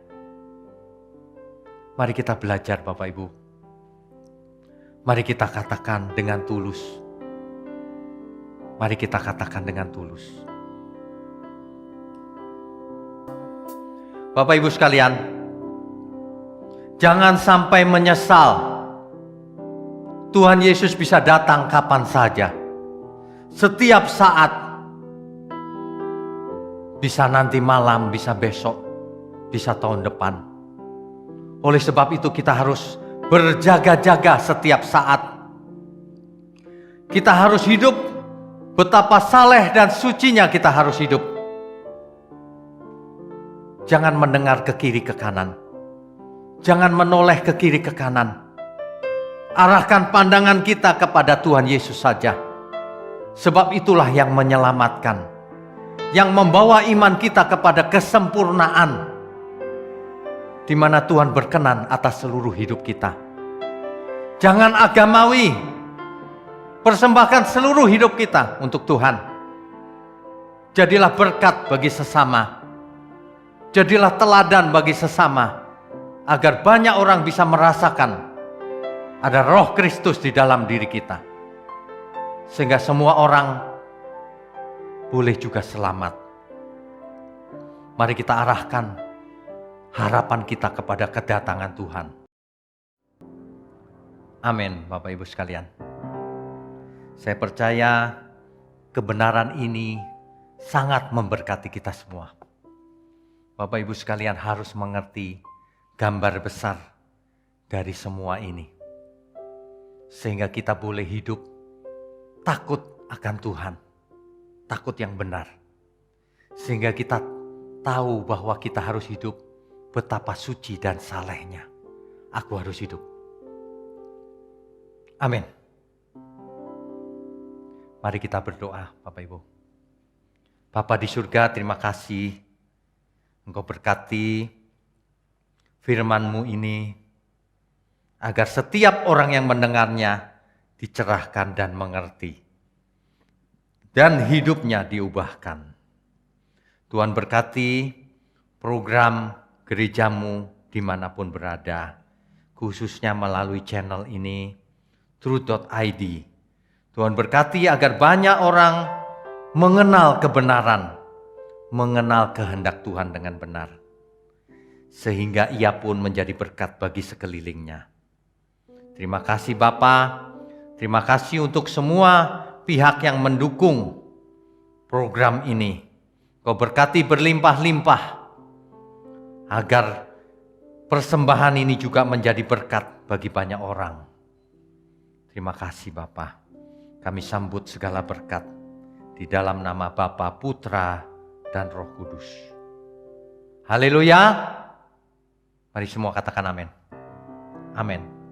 Mari kita belajar Bapak Ibu. Mari kita katakan dengan tulus. Mari kita katakan dengan tulus. Bapak Ibu sekalian, jangan sampai menyesal. Tuhan Yesus bisa datang kapan saja. Setiap saat. Bisa nanti malam, bisa besok, bisa tahun depan. Oleh sebab itu kita harus berjaga-jaga setiap saat. Kita harus hidup betapa saleh dan sucinya kita harus hidup. Jangan mendengar ke kiri ke kanan. Jangan menoleh ke kiri ke kanan. Arahkan pandangan kita kepada Tuhan Yesus saja. Sebab itulah yang menyelamatkan. Yang membawa iman kita kepada kesempurnaan. Di mana Tuhan berkenan atas seluruh hidup kita. Jangan agamawi. Persembahkan seluruh hidup kita untuk Tuhan. Jadilah berkat bagi sesama. Jadilah teladan bagi sesama. Agar banyak orang bisa merasakan ada roh Kristus di dalam diri kita. Sehingga semua orang boleh juga selamat. Mari kita arahkan harapan kita kepada kedatangan Tuhan. Amin, Bapak Ibu sekalian. Saya percaya kebenaran ini sangat memberkati kita semua. Bapak Ibu sekalian harus mengerti gambar besar dari semua ini. Sehingga kita boleh hidup takut akan Tuhan. Takut yang benar. Sehingga kita tahu bahwa kita harus hidup betapa suci dan salehnya. Aku harus hidup. Amin. Mari kita berdoa, Bapak Ibu. Bapa di surga, terima kasih Engkau berkati firman-Mu ini agar setiap orang yang mendengarnya dicerahkan dan mengerti dan hidupnya diubahkan. Tuhan berkati program gereja-Mu dimanapun berada, khususnya melalui channel ini, Truth.id. Tuhan berkati agar banyak orang mengenal kebenaran, mengenal kehendak Tuhan dengan benar. Sehingga ia pun menjadi berkat bagi sekelilingnya. Terima kasih Bapa, terima kasih untuk semua pihak yang mendukung program ini. Kau berkati berlimpah-limpah agar persembahan ini juga menjadi berkat bagi banyak orang. Terima kasih Bapa. Kami sambut segala berkat di dalam nama Bapa, Putra, dan Roh Kudus. Haleluya. Mari semua katakan amin. Amin.